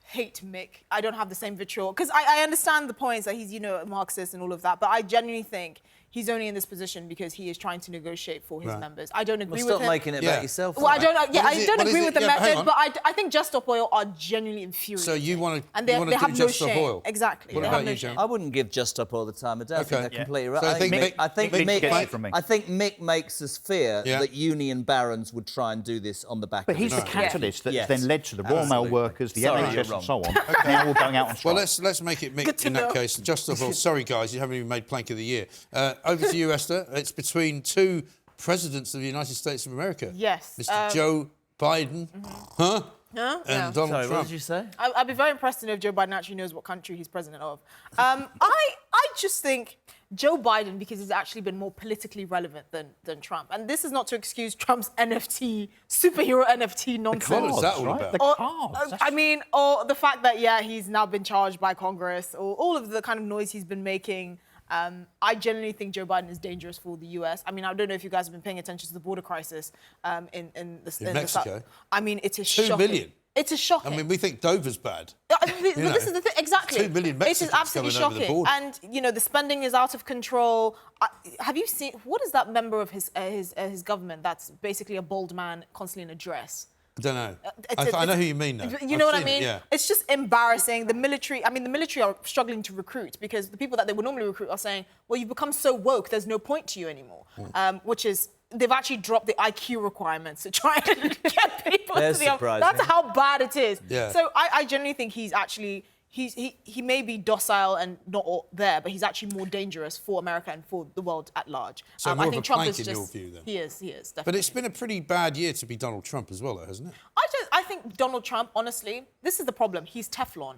D: hate Mick. I don't have the same vitriol, because I understand the points that he's, you know, a Marxist and all of that, but I genuinely think he's only in this position because he is trying to negotiate for his members. I don't agree
C: Well,
D: with
C: stop
D: him.
C: making it about yourself.
D: Well, I don't.
B: What is
D: I
B: it-
D: don't
B: what is
D: agree
B: it-
D: with the
B: yeah, but hang
D: method,
B: on.
D: but I think Just Stop Oil are genuinely infuriating.
B: So you want to
D: and they
B: do
D: have no
B: Just Stop
D: shame.
B: Oil?
D: Exactly.
B: What
D: They
B: about
D: have no
B: you,
D: shame.
B: John?
C: I wouldn't give Just Stop All the time of day. I think
B: Okay.
C: they're completely right.
B: So
C: I think
E: Mick gets it from me.
C: I think Mick makes us fear
B: Yeah.
C: that union barons would try and do this on the back
E: But
C: of
E: he's
C: his
E: the
C: hand.
E: catalyst that
C: Yes.
E: then led to the Royal Mail
C: Absolutely.
E: workers, the
C: Sorry,
E: NHS
C: you're
E: and so on, now all going out on strike.
B: Well, let's make it Mick
D: to
B: in that
D: know.
B: case. Just Stop Oil. Sorry, guys, you haven't even made Plank of the Year. Over to you, Esther. It's between two presidents of the United States of America.
D: Yes.
B: Mr. Joe Biden, and Donald
C: Sorry,
B: Trump.
C: what did you say?
D: I'd be very impressed to know if Joe Biden actually knows what country he's president of. I just think Joe Biden, because he's actually been more politically relevant than Trump. And this is not to excuse Trump's superhero NFT nonsense.
B: What is that all
E: right?
B: about?
E: The cards.
D: I mean, or the fact that, yeah, he's now been charged by Congress, or all of the kind of noise he's been making. I genuinely think Joe Biden is dangerous for the US. I mean, I don't know if you guys have been paying attention to the border crisis in
B: Mexico?
D: I mean, it is
B: 2
D: shocking.
B: million?
D: It is shocking.
B: I mean, we think Dover's bad.
D: But this is the thing, exactly.
B: 2 million
D: It is
B: Mexicans
D: absolutely
B: coming over the
D: shocking.
B: border.
D: And, you know, the spending is out of control. Have you seen, what is that member of his government that's basically a bald man constantly in a dress?
B: I don't know.
D: It's-
B: I know who you mean, though.
D: You know
B: I've
D: what I
B: seen it,
D: mean?
B: yeah.
D: It's just embarrassing. The military are struggling to recruit because the people that they would normally recruit are saying, well, you've become so woke, there's no point to you anymore. Which is, they've actually dropped the IQ requirements to try and get people
C: That's
D: to the
C: surprising.
D: That's how bad it is.
B: Yeah.
D: So I genuinely think he's actually, he may be docile and not all there, but he's actually more dangerous for America and for the world at large.
B: So
D: I
B: more of
D: think
B: a
D: Trump
B: plank
D: is
B: in your
D: just,
B: view, then?
D: He is, definitely.
B: But it's been a pretty bad year to be Donald Trump as well, though, hasn't it?
D: I think Donald Trump, honestly, this is the problem. He's Teflon.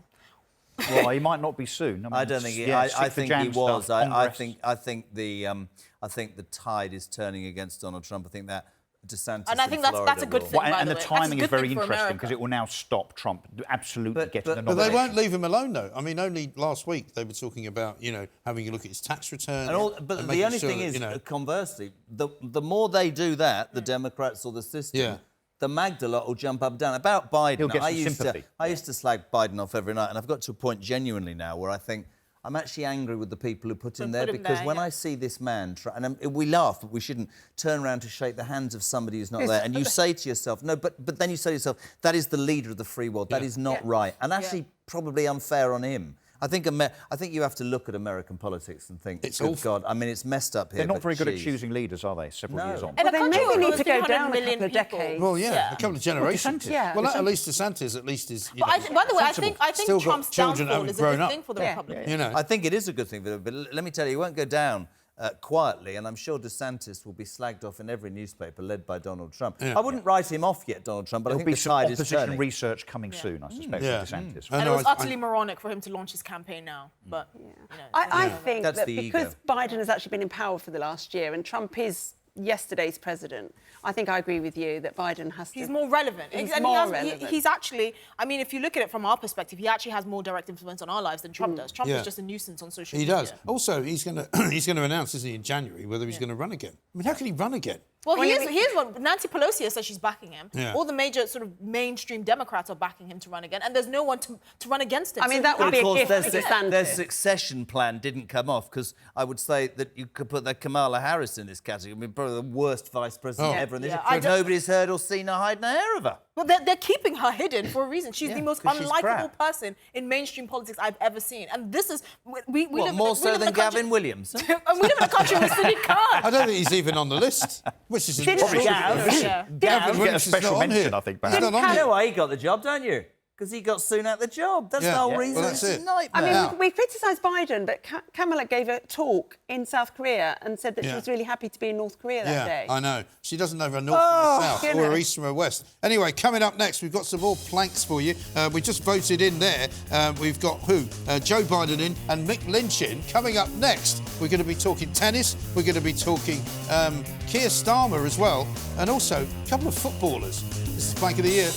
E: Well, he might not be soon.
C: I don't think he.
E: yeah,
C: I
E: 6th of
C: think
E: Jan
C: he was.
E: stuff, Congress.
C: I think the tide is turning against Donald Trump. I think that DeSantis
D: And I think
C: in
D: that's a good
C: will.
D: thing.
E: Well, and the
D: by the way.
E: timing is
D: That's a good
E: very
D: thing for
E: interesting because
D: America.
E: it will now stop Trump absolutely getting the
B: But
E: nomination.
B: they won't leave him alone, though. I mean, only last week they were talking about, you know, having a look at his tax return.
C: But
B: and
C: the only
B: making sure
C: thing
B: that,
C: is,
B: you know,
C: conversely, the more they do that, the Democrats or the system, the Magda lot will jump up and down. About Biden,
E: He'll get some sympathy.
C: I used to slag Biden off every night, and I've got to a point genuinely now where I think I'm actually angry with the people who put him there, because when I see this man, and we laugh, but we shouldn't turn around to shake the hands of somebody who's not there, and you say to yourself, no, but then you say to yourself, that is the leader of the free world, that is not right, and actually probably unfair on him. I think you have to look at American politics and think,
B: it's
C: good
B: awful.
C: God, I mean, it's messed up here.
E: They're not
C: but
E: very good at
C: geez.
E: choosing leaders, are they? Several years on.
D: And
F: Well, they maybe need to go down a couple of decades.
B: Well, yeah, a couple of generations.
E: DeSantis.
F: Yeah.
B: Well, at least DeSantis, at least is. You
D: But
B: know,
D: by the way, I
B: sensible.
D: think
B: Still got
D: Trump's
B: children
D: downfall
B: haven't
D: is a
B: grown
D: good
B: up.
D: thing for the Republicans.
B: You know,
C: I think it is a good thing, but let me tell you, he won't go down quietly, and I'm sure DeSantis will be slagged off in every newspaper led by Donald Trump. I wouldn't write him off yet, Donald Trump, but I
E: There'll
C: think
E: be
C: the
E: some
C: tide is
E: opposition
C: turning.
E: research coming soon, I suspect,
B: Yeah.
E: with DeSantis.
B: I
D: And
B: know,
D: it was
B: I-
D: utterly moronic for him to launch his campaign now. But you know,
F: I think
C: That's
F: that
C: the
F: because
C: ego.
F: Biden has actually been in power for the last year and Trump is yesterday's president, I think I agree with you that Biden has to...
D: he's more relevant.
F: He's
D: And
F: more
D: he has,
F: relevant.
D: he's actually, I mean, if you look at it from our perspective, he actually has more direct influence on our lives than Trump does. Trump
B: Yeah.
D: is just a nuisance on social
B: he
D: media.
B: does. Also, he's going to announce, isn't he, in January, whether he's going to run again. I mean, how can he run again?
D: Well, here's what Nancy Pelosi has said she's backing him.
B: Yeah.
D: All the major sort of mainstream Democrats are backing him to run again, and there's no one to run against him.
F: I mean,
D: So
F: that would
C: But
F: be
C: of
F: a
C: course,
F: gift for DeSantis.
C: their succession plan didn't come off, because I would say that you could put that Kamala Harris in this category. I mean, probably the worst vice president ever in this.
D: Yeah, I don't-
C: Nobody's heard or seen a hide nor hair of her.
D: Well, they're keeping her hidden for a reason. She's the most
C: 'cause she's
D: unlikable
C: crap.
D: person in mainstream politics I've ever seen. And this is... We
C: What,
D: live
C: more
D: we
C: so
D: live in
C: than
D: a country-
C: Gavin Williams?
D: And we live in a country with Sadiq Khan.
B: I don't think he's even on the list, which is
F: Didn't
B: probably
F: Gav-
D: Yeah.
B: Gavin
E: Get a
B: Williams is
E: special
B: not on
E: mention,
B: here.
E: I think,
B: He's
E: perhaps.
B: not on
C: You
B: here.
C: know why he got the job, don't you? Because he got SUNAK the job. That's
B: Yeah.
C: the whole
B: Yeah.
C: reason.
B: Well,
C: It's
B: that's
C: a
B: it.
C: nightmare.
F: I mean,
B: Yeah.
F: we criticised Biden, but Kamala gave a talk in South Korea and said that she
B: Yeah.
F: was really happy to be in North Korea that day.
B: I know. She doesn't know her north from the south, or her
F: goodness.
B: east from her west. Anyway, coming up next, we've got some more planks for you. We just voted in there. We've got who? Joe Biden in and Mick Lynch in. Coming up next, we're going to be talking tennis. We're going to be talking Keir Starmer as well, and also a couple of footballers. This is Plank of the Year.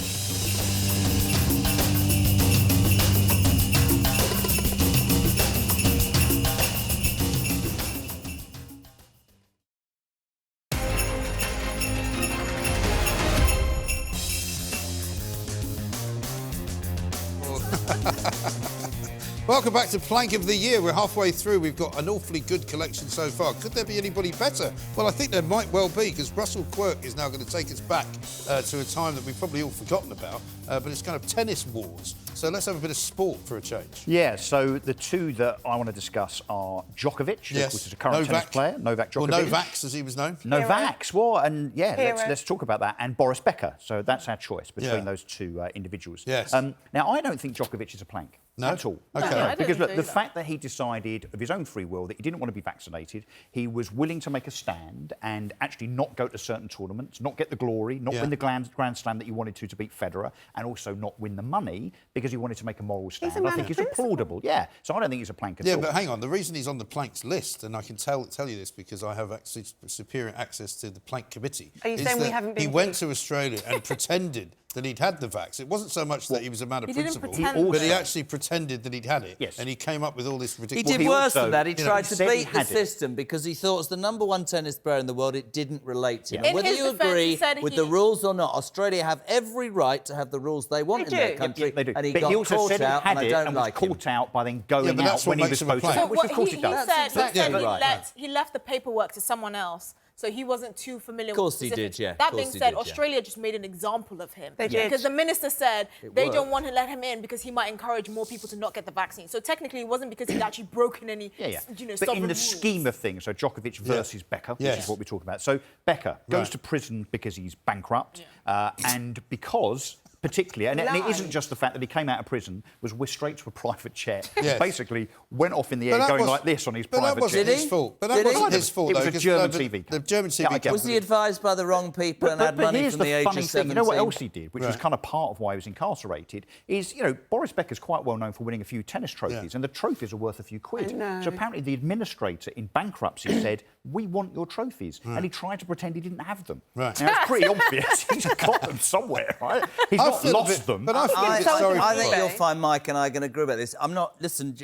B: Welcome back to Plank of the Year. We're halfway through. We've got an awfully good collection so far. Could there be anybody better? Well, I think there might well be, because Russell Quirk is now going to take us back to a time that we've probably all forgotten about, but it's kind of tennis wars. So let's have a bit of sport for a change.
E: Yeah, so the two that I want to discuss are Djokovic,
B: Yes.
E: which is a current tennis player, Novak Djokovic.
B: Or Novaks, as he was known.
E: Novaks, well, and yeah,
F: Hero.
E: let's talk about that. And Boris Becker. So that's our choice between
B: Yeah.
E: those two individuals.
B: Yes.
E: Now, I don't think Djokovic is a plank.
B: No?
E: At all.
B: Okay.
D: No, I don't
E: Because
D: think
E: look,
D: so
E: the
D: either.
E: fact that he decided of his own free will that he didn't want to be vaccinated, he was willing to make a stand and actually not go to certain tournaments, not get the glory, not win the Grand Slam that he wanted to beat Federer, and also not win the money because he wanted to make a moral stand.
F: a man
E: I think
F: of
E: he's
F: principle.
E: applaudable. Yeah. So I don't think he's a plank at
B: Yeah,
E: all.
B: but hang on. The reason he's on the planks list, and I can tell you this because I have actually superior access to the plank committee.
F: Are you
B: is
F: saying we
B: that
F: haven't been
B: He went to Australia and pretended that he'd had the vax. It wasn't so much that he was a man of
D: He didn't
B: principle,
D: pretend.
B: but he actually pretended that he'd had it.
E: Yes.
B: And he came up with all this
C: He
B: ridiculous...
C: did
E: he
C: worse
E: also,
C: than that. He
B: you know,
C: tried
B: he
C: to
E: said he
C: beat the
E: had it.
C: system because he thought as the #1 tennis player in the world, it didn't relate to him.
D: In
C: And whether
D: his
C: you
D: defence, he
C: agree
D: said
C: with
D: he-
C: the rules or not, Australia have every right to have the rules they want
F: They
C: in their
F: do.
C: country.
E: They do.
C: And he
E: but
C: got
E: he also
C: caught
E: said he
C: out,
E: had
C: and I
E: it
C: don't
E: and
C: like
E: was
C: him.
E: caught out by then going
B: Yeah, but
E: out
B: that's
E: when
B: what
E: he was
B: makes him a
E: supposed to.
B: player.
E: Which of course it does.
D: He said
C: Right.
D: he left the paperwork to someone else. So he wasn't too familiar
C: Of course
D: with
C: he
D: specifics.
C: did, yeah.
D: That
C: Of
D: being
C: course he
D: said,
C: did, yeah.
D: Australia just made an example of him.
F: They did.
D: Because the minister said
C: It
D: they
C: worked.
D: don't want to let him in because he might encourage more people to not get the vaccine. So technically, it wasn't because he'd actually broken any,
E: Yeah, yeah.
D: you know,
E: But in
D: sovereign
E: the
D: rules.
E: scheme of things, so Djokovic versus Becker, which
B: Yes.
E: is what we're talking about. So Becker goes
B: Right.
E: to prison because he's bankrupt, and because particularly, and it isn't just the fact that he came out of prison, was whisked straight to a private jet,
B: Yes.
E: basically went off in the air going like this on his private jet.
B: But that wasn't his fault. But that wasn't his fault,
E: It was
B: though,
E: a
B: 'cause,
E: German
B: no,
E: TV
B: the German TV company.
C: Was he advised by the wrong people and had money
E: here's
C: from the age
E: funny
C: of
E: thing.
C: 17?
E: You know what else he did, which was kind of part of why he was incarcerated, is, you know, Boris Becker's quite well known for winning a few tennis trophies, and the trophies are worth a few quid. So apparently the administrator in bankruptcy said, we want your trophies. And he tried to pretend he didn't have them.
B: Right.
E: Now, it's pretty obvious he's got them somewhere, right? He's not lost them.
B: But I
C: think you'll find Mike and I are going to agree about this. I'm not... Listen,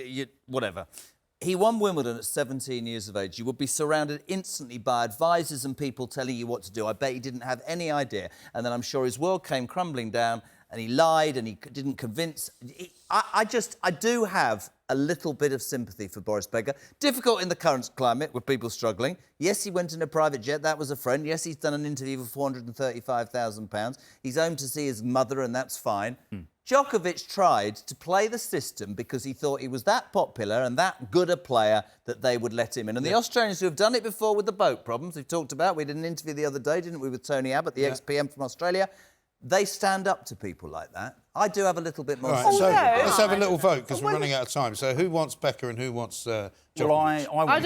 C: whatever. He won Wimbledon at 17 years of age. You would be surrounded instantly by advisors and people telling you what to do. I bet he didn't have any idea. And then I'm sure his world came crumbling down and he lied and he didn't convince... I do have a little bit of sympathy for Boris Becker. Difficult in the current climate with people struggling. Yes, he went in a private jet. That was a friend. Yes, he's done an interview for £435,000. He's home to see his mother and that's fine. Djokovic tried to play the system because he thought he was that popular and that good a player that they would let him in. And the Australians who have done it before with the boat problems, we've talked about, we did an interview the other day, didn't we, with Tony Abbott, the ex-PM from Australia. They stand up to people like that. I do have a little bit more...
B: Right, so let's have a little vote, because we're running out of time. So who wants Becker and who wants Djokovic?
E: Well,
D: I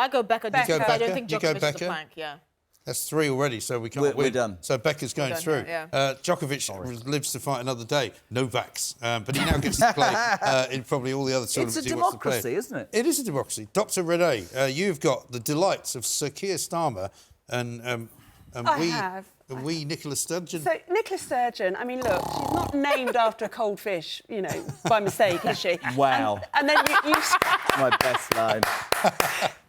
D: go Becker.
B: You go
D: I don't
B: Becker?
D: think
B: You go
D: Djokovic is
B: Becker?
D: a plank, yeah.
B: That's 3 already, so we can't win.
C: We're done.
B: So Becker's going through.
D: Yeah.
B: Djokovic lives to fight another day. NOVAK's. But he now gets to play in probably all the other tournaments
C: It's a
B: he wants to play.
C: democracy, isn't it?
B: It is a democracy. Dr Renee, you've got the delights of Sir Keir Starmer and we NICOLA Sturgeon.
F: So, NICOLA Sturgeon, I mean, look, she's not named after a cold fish, you know, by mistake, is she?
C: Wow.
F: And then you
C: My best line.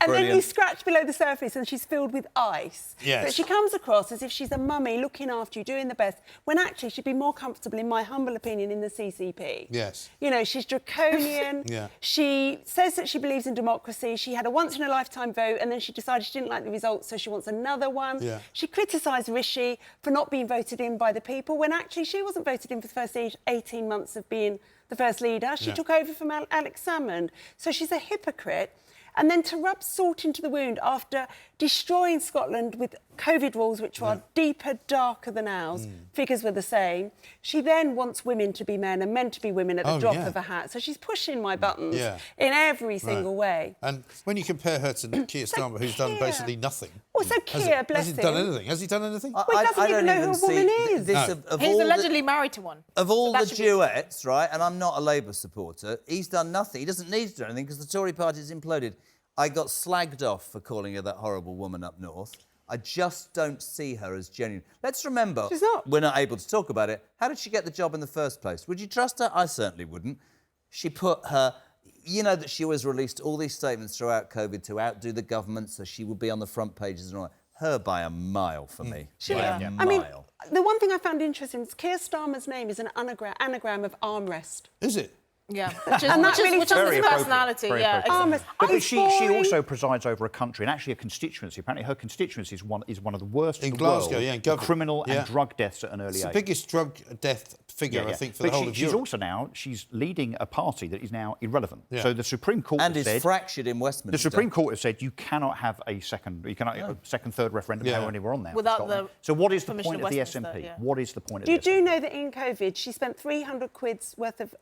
F: And then you scratch below the surface and she's filled with ice.
B: Yes.
F: But she comes across as if she's a mummy looking after you, doing the best, when actually she'd be more comfortable, in my humble opinion, in the CCP.
B: Yes.
F: You know, she's draconian.
B: Yeah.
F: She says that she believes in democracy. She had a once-in-a-lifetime vote and then she decided she didn't like the results, so she wants another one.
B: Yeah.
F: She criticised Rishi for not being voted in by the people, when actually she wasn't voted in for the first 18 months of being the first leader. She took over from Alex Salmond. So she's a hypocrite. And then to rub salt into the wound after destroying Scotland with COVID rules, which were deeper, darker than ours, figures were the same, she then wants women to be men and men to be women at the drop of a hat. So she's pushing my buttons in every single way.
B: And when you compare her to Keir Starmer, who's done basically nothing.
F: Well, so Keir, bless
B: Has
F: him.
B: he done anything? Has he done anything?
F: Well, he doesn't even know who a woman is.
D: He's allegedly married to one.
C: Of all the duets, right, and I'm not a Labour supporter, he's done nothing. He doesn't need to do anything because the Tory party's imploded. I got slagged off for calling her that horrible woman up north. I just don't see her as genuine. Let's remember,
F: she's not.
C: We're not able to talk about it. How did she get the job in the first place? Would you trust her? I certainly wouldn't. She put her... You know that she always released all these statements throughout COVID to outdo the government, so she would be on the front pages and all that. Her by a mile for me. By a mile.
F: I mean, the one thing I found interesting is Keir Starmer's name is an anagram of armrest.
B: Is it?
D: Yeah,
F: which is
D: his personality.
E: But she also presides over a country and actually a constituency. Apparently, her constituency is one of the worst in
B: Glasgow,
E: the world. Criminal and drug deaths at an early age.
B: It's the biggest drug death figure, I think, for the whole of Europe.
E: She's leading a party that is now irrelevant. So the Supreme Court has said,
C: fractured in Westminster.
E: The Supreme Court has said you cannot have a second, third referendum anywhere on there.
D: Without the
E: so what is the point of the
D: Westminster,
E: SNP? What is the point of
F: the
E: SNP?
F: You do know that in COVID she spent 300 quid's worth of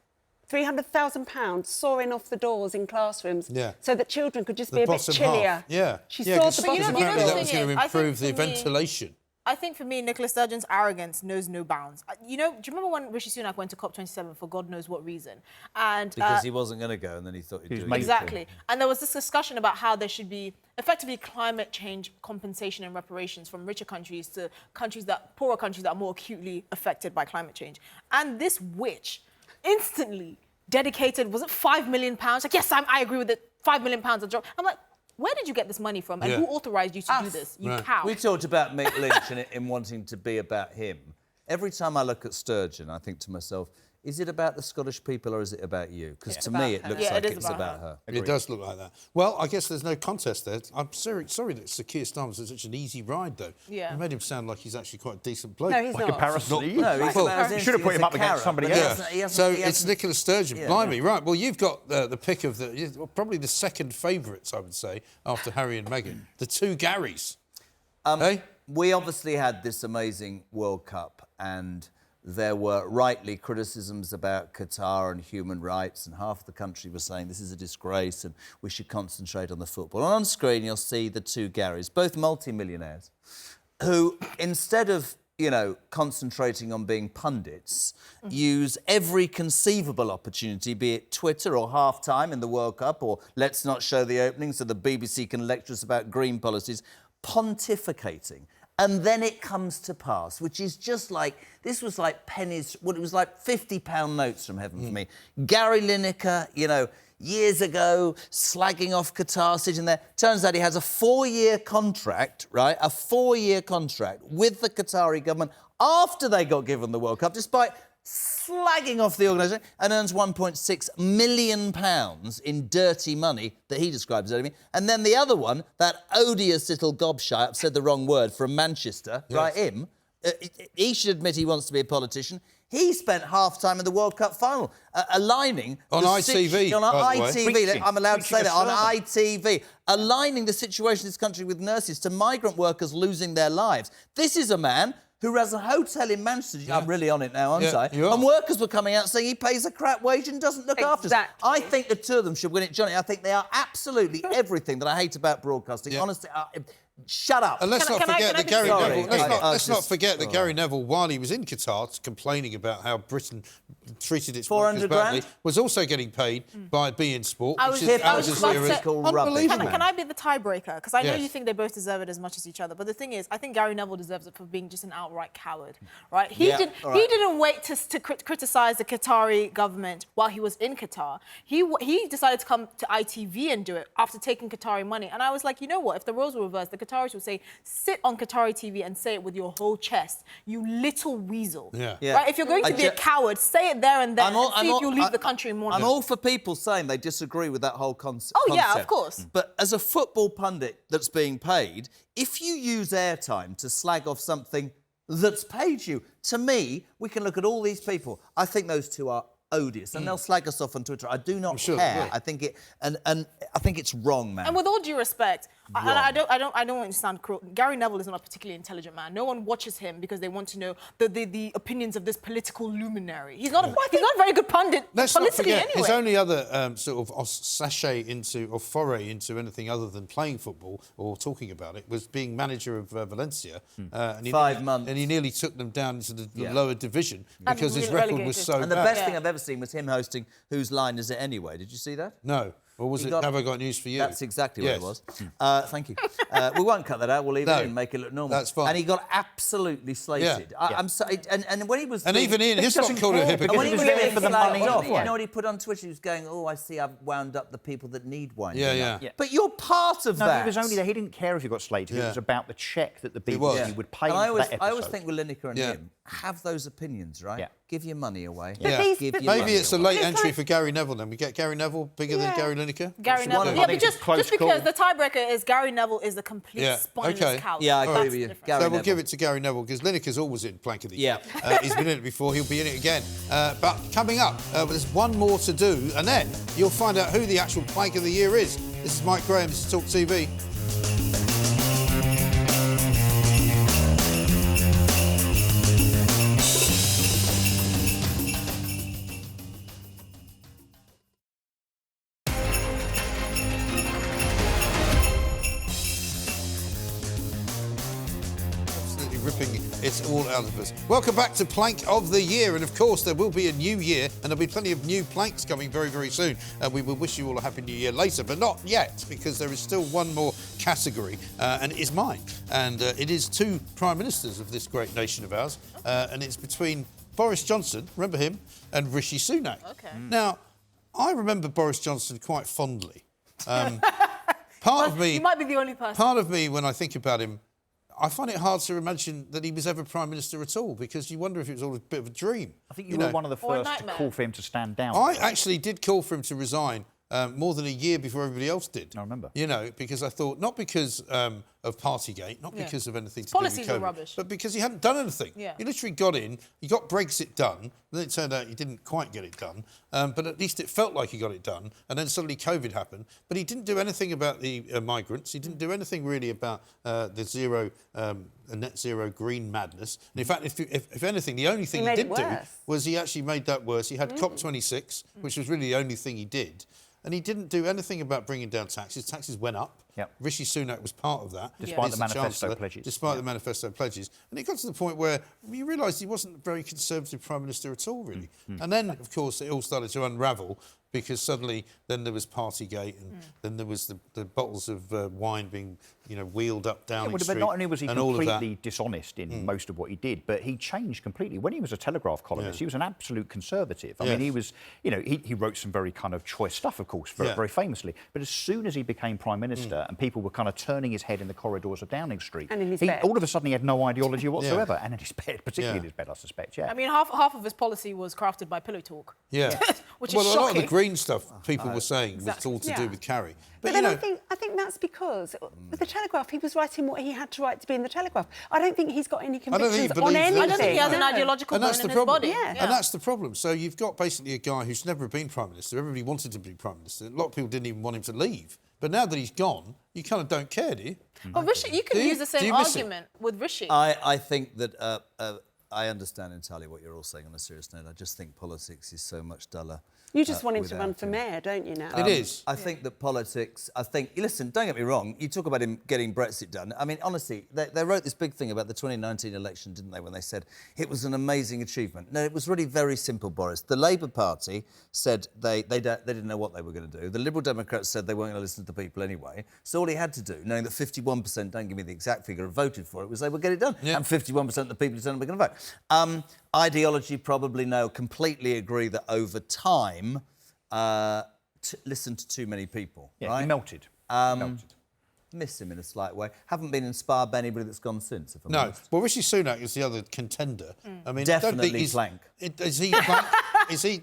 F: £300,000 soaring off the doors in classrooms so that children could just be a bit chillier. She saw the bottom
B: apparently
F: half.
B: that was going to improve the ventilation.
D: I think for me, Nicola Sturgeon's arrogance knows no bounds. You know, do you remember when Rishi Sunak went to COP27 for God knows what reason? And
C: because he wasn't going to go, and then he thought he'd do it.
D: Exactly. And there was this discussion about how there should be effectively climate change compensation and reparations from richer countries to poorer countries that are more acutely affected by climate change. And this witch instantly dedicated, was it £5 million? Like, yes, I agree with it, £5 million a drop. I'm like, where did you get this money from? And who authorised you to do this? You cow.
C: We talked about Mick Lynch and wanting to be about him. Every time I look at Sturgeon, I think to myself, is it about the Scottish people or is it about you? Because to me, it looks like it's about her.
B: It does look like that. Well, I guess there's no contest there. I'm sorry that Sir Keir Starmer's such an easy ride, though.
D: Yeah.
B: You made him sound like he's actually quite a decent bloke.
F: No, he's not.
E: Comparison.
C: You
E: should have put him up against somebody else.
B: So it's Nicola Sturgeon. Blimey, right. Well, you've got the pick of probably the second favourites, I would say, after Harry and Meghan. The two Garys.
C: We obviously had this amazing World Cup and there were rightly criticisms about Qatar and human rights, and half the country was saying this is a disgrace and we should concentrate on the football. And on screen, you'll see the two Garys, both multimillionaires, who, instead of, you know, concentrating on being pundits, use every conceivable opportunity, be it Twitter or half-time in the World Cup, or let's not show the opening so the BBC can lecture us about green policies, pontificating. And then it comes to pass, which is just like, this was like pennies, well, it was like £50 notes from heaven for me. Gary Lineker, you know, years ago, slagging off Qatar, sitting there. Turns out he has a 4-year contract, right? A 4-year contract with the Qatari government after they got given the World Cup, despite slagging off the organisation, and earns £1.6 million in dirty money that he describes as dirty money. And then the other one, that odious little gobshite, I've said the wrong word, from Manchester, right, him, he should admit he wants to be a politician. He spent half-time in the World Cup final aligning...
B: On ITV,
C: on ITV, I'm allowed to say that, on
B: sermon.
C: ITV, aligning the situation in this country with nurses to migrant workers losing their lives. This is a man who has a hotel in Manchester. I'm really on it now, aren't I? And workers were coming out saying he pays a crap wage and doesn't look after us. I think the two of them should win it, Johnny. I think they are absolutely everything that I hate about broadcasting. Honestly, shut up.
B: And let's not forget that Gary Neville. Let's not forget that Gary
C: right.
B: Neville, while he was in Qatar, complaining about how Britain treated its
C: 400
B: workers badly,
C: grand?
B: was also getting paid by beIN Sport,
D: I
B: which
D: was
B: is Al
D: just about to say,
B: Jazeera's unbelievable.
D: Can I be the tiebreaker? Because I know
B: Yes.
D: you think they both deserve it as much as each other. But the thing is, I think Gary Neville deserves it for being just an outright coward, right? He didn't wait to criticise the Qatari government while he was in Qatar. He decided to come to ITV and do it after taking Qatari money. And I was like, you know what? If the roles were reversed, the Qataris would say, sit on Qatari TV and say it with your whole chest, you little weasel. Right? If you're going to be a coward, say it there and then and see if you'll leave the country in mourning.
C: I'm all for people saying they disagree with that whole concept.
D: Oh, yeah, of course.
C: But as a football pundit that's being paid, if you use airtime to slag off something that's paid you, to me, we can look at all these people. I think those two are odious, and they'll slag us off on Twitter. I do not care. I think it, and I think it's wrong, man.
D: And with all due respect, I don't want to sound cruel. Gary Neville is not a particularly intelligent man. No one watches him because they want to know the opinions of this political luminary. He's not a very good pundit politically anyway.
B: His only other sort of sachet into or foray into anything other than playing football or talking about it was being manager of Valencia. And
C: 5 months.
B: And he nearly took them down into the lower division because his record was so bad.
C: And the best thing I've ever seen was him hosting Whose Line Is It Anyway? Did you see that?
B: No. Or was it Have I Got News For You?
C: That's exactly what it was. Thank you. We won't cut that out. We'll leave it in and make it look normal.
B: That's fine.
C: And he got absolutely slated. I'm sorry. And when he was...
B: And even Ian Hislop called it a hypocrite.
C: And when he was getting
E: for the money
C: off,
E: off,
C: you know what he put on Twitter? He was going, oh, I see I've wound up the people that need winding up.
B: Yeah.
C: But you're part of that.
E: No, he was only there. He didn't care if you got slated. It was about the cheque that the BBC would pay for that episode.
C: I always think with Lineker and him, have those opinions, right? Give your money away.
B: Maybe it's a late entry for Gary Neville then. We get Gary Neville bigger than Gary Lineker?
D: Gary Neville. Yeah, but just because the tiebreaker is Gary Neville is the complete spineless coward.
C: Yeah, I agree with you.
B: So we'll give it to Gary Neville because Lineker's always in Plank of the Year. He's been in it before, he'll be in it again. But coming up, there's one more to do, and then you'll find out who the actual Plank of the Year is. This is Mike Graham, this is Talk TV. Ripping it all out of us. Welcome back to Plank of the Year, and of course there will be a new year and there'll be plenty of new planks coming very, very soon. We will wish you all a happy new year later, but not yet, because there is still one more category, and it is mine. And it is two prime ministers of this great nation of ours, and it's between Boris Johnson, remember him, and Rishi Sunak. Now, I remember Boris Johnson quite fondly. Part of me...
D: You might be the only person.
B: Part of me, when I think about him, I find it hard to imagine that he was ever Prime Minister at all, because you wonder if it was all a bit of a dream.
E: I think you were one of the first to call for him to stand down.
B: I actually did call for him to resign more than a year before everybody else did.
E: I remember.
B: You know, because I thought, not because of Partygate, not because of anything to
D: policies
B: do with
D: were
B: COVID,
D: rubbish.
B: but because he hadn't done anything.
D: Yeah.
B: He literally got in, he got Brexit done, and then it turned out he didn't quite get it done, but at least it felt like he got it done, and then suddenly COVID happened. But he didn't do anything about the migrants. He didn't do anything really about the net zero green madness. And in fact, if anything, the only thing he did do was he actually made that worse. He had COP26, which was really the only thing he did. And he didn't do anything about bringing down taxes. Taxes went up.
E: Yep.
B: Rishi Sunak was part of that.
E: Despite the manifesto pledges.
B: Despite the manifesto pledges. And it got to the point where you realised he wasn't a very conservative Prime Minister at all, really. And then, of course, it all started to unravel because suddenly then there was Partygate and then there was the bottles of wine being, wheeled up Downing Street.
E: But not only was he completely dishonest in most of what he did, but he changed completely. When he was a Telegraph columnist, he was an absolute conservative. I mean, he was, he wrote some very kind of choice stuff, of course, very famously. But as soon as he became Prime Minister and people were kind of turning his head in the corridors of Downing Street,
F: and in his bed.
E: All of a sudden he had no ideology whatsoever. And in his bed, particularly in his bed, I suspect,
D: I mean, half of his policy was crafted by pillow talk.
B: Yeah.
D: Which
B: well,
D: is
B: a
D: shocking.
B: lot of the green stuff people were saying was all to do with Carrie.
F: But then I think that's because with the Telegraph, he was writing what he had to write to be in the Telegraph. I don't think he's got any convictions on anything.
D: I don't think he has an ideological bone in his body.
B: And that's the problem. So you've got basically a guy who's never been Prime Minister. Everybody wanted to be Prime Minister. A lot of people didn't even want him to leave. But now that he's gone, you kind of don't care, do you?
D: Oh, Rishi, you can use the same argument with Rishi.
C: I think that I understand entirely what you're all saying on a serious note. I just think politics is so much duller.
F: You just want him to run for mayor, don't you, now?
B: It is.
C: I think that politics... Listen, don't get me wrong. You talk about him getting Brexit done. I mean, honestly, they wrote this big thing about the 2019 election, didn't they, when they said it was an amazing achievement. No, it was really very simple, Boris. The Labour Party said they didn't know what they were going to do. The Liberal Democrats said they weren't going to listen to the people anyway. So all he had to do, knowing that 51%, don't give me the exact figure, voted for it, was they would get it done. Yeah. And 51% of the people who said they were going to vote. Ideology, probably no. Completely agree that over time, listened to too many people.
E: Yeah,
C: right?
E: he melted.
C: Miss him in a slight way. Haven't been inspired by anybody that's gone since, if I'm honest.
B: Well, Rishi Sunak is the other contender. I mean,
C: definitely plank.
B: Is he plank?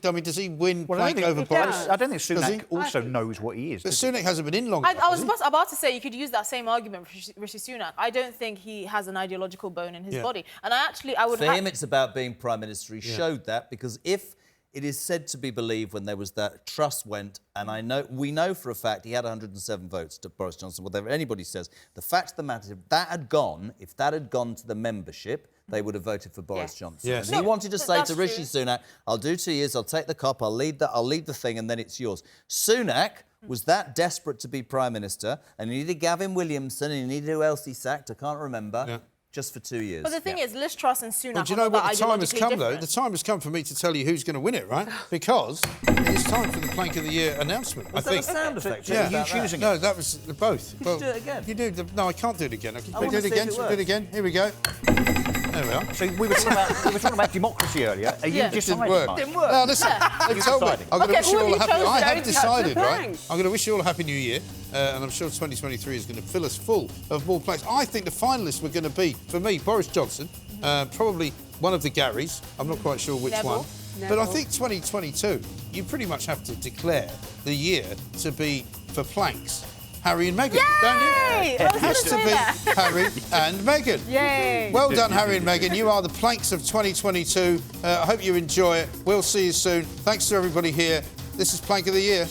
B: I mean, does he win plank over Boris?
E: I don't think Sunak also knows what he is.
B: But Sunak hasn't been in long enough.
D: I was about to say you could use that same argument for Rishi Sunak. I don't think he has an ideological bone in his body. And I would...
C: For him, it's about being Prime Minister. He showed that because if... It is said to be believed when there was that TRUSS went, and we know for a fact he had 107 votes to Boris Johnson, whatever anybody says. The fact of the matter is, if that had gone to the membership, they would have voted for Boris Johnson.
B: Yes.
C: And he wanted to say to Rishi Sunak, I'll do 2 years, I'll take the COP, I'll lead the thing, and then it's yours. Sunak was that desperate to be Prime Minister, and he needed Gavin Williamson, and he needed who else he sacked, I can't remember. Yeah. Just for 2 years.
D: But the thing is, Liz Truss and Sunak...
B: Well, do you know what the time has come, though? The time has come for me to tell you who's going to win it, right? Because it's time for the Plank of the Year announcement, I think.
C: Was that a sound effect?
B: Yeah.
C: You choosing
B: No, that was both.
C: You should do it again.
B: You do. No, I can't do it again. Do it again. Do it again. Here we go. There we are.
E: So we were talking about democracy earlier. Are you deciding?
B: It didn't work. No, listen, they've told me. I'm going to wish you all a happy... I have decided, right? I'm going to wish you all a happy new year. And I'm sure 2023 is going to fill us full of more planks. I think the finalists were going to be, for me, Boris Johnson, probably one of the Garys. I'm not quite sure which one. But I think 2022, you pretty much have to declare the year to be for planks. Harry and Meghan, don't you?
D: It
B: has to be Harry and Meghan.
D: Yay!
B: Well done, Harry and Meghan. You are the planks of 2022. I hope you enjoy it. We'll see you soon. Thanks to everybody here. This is Plank of the Year.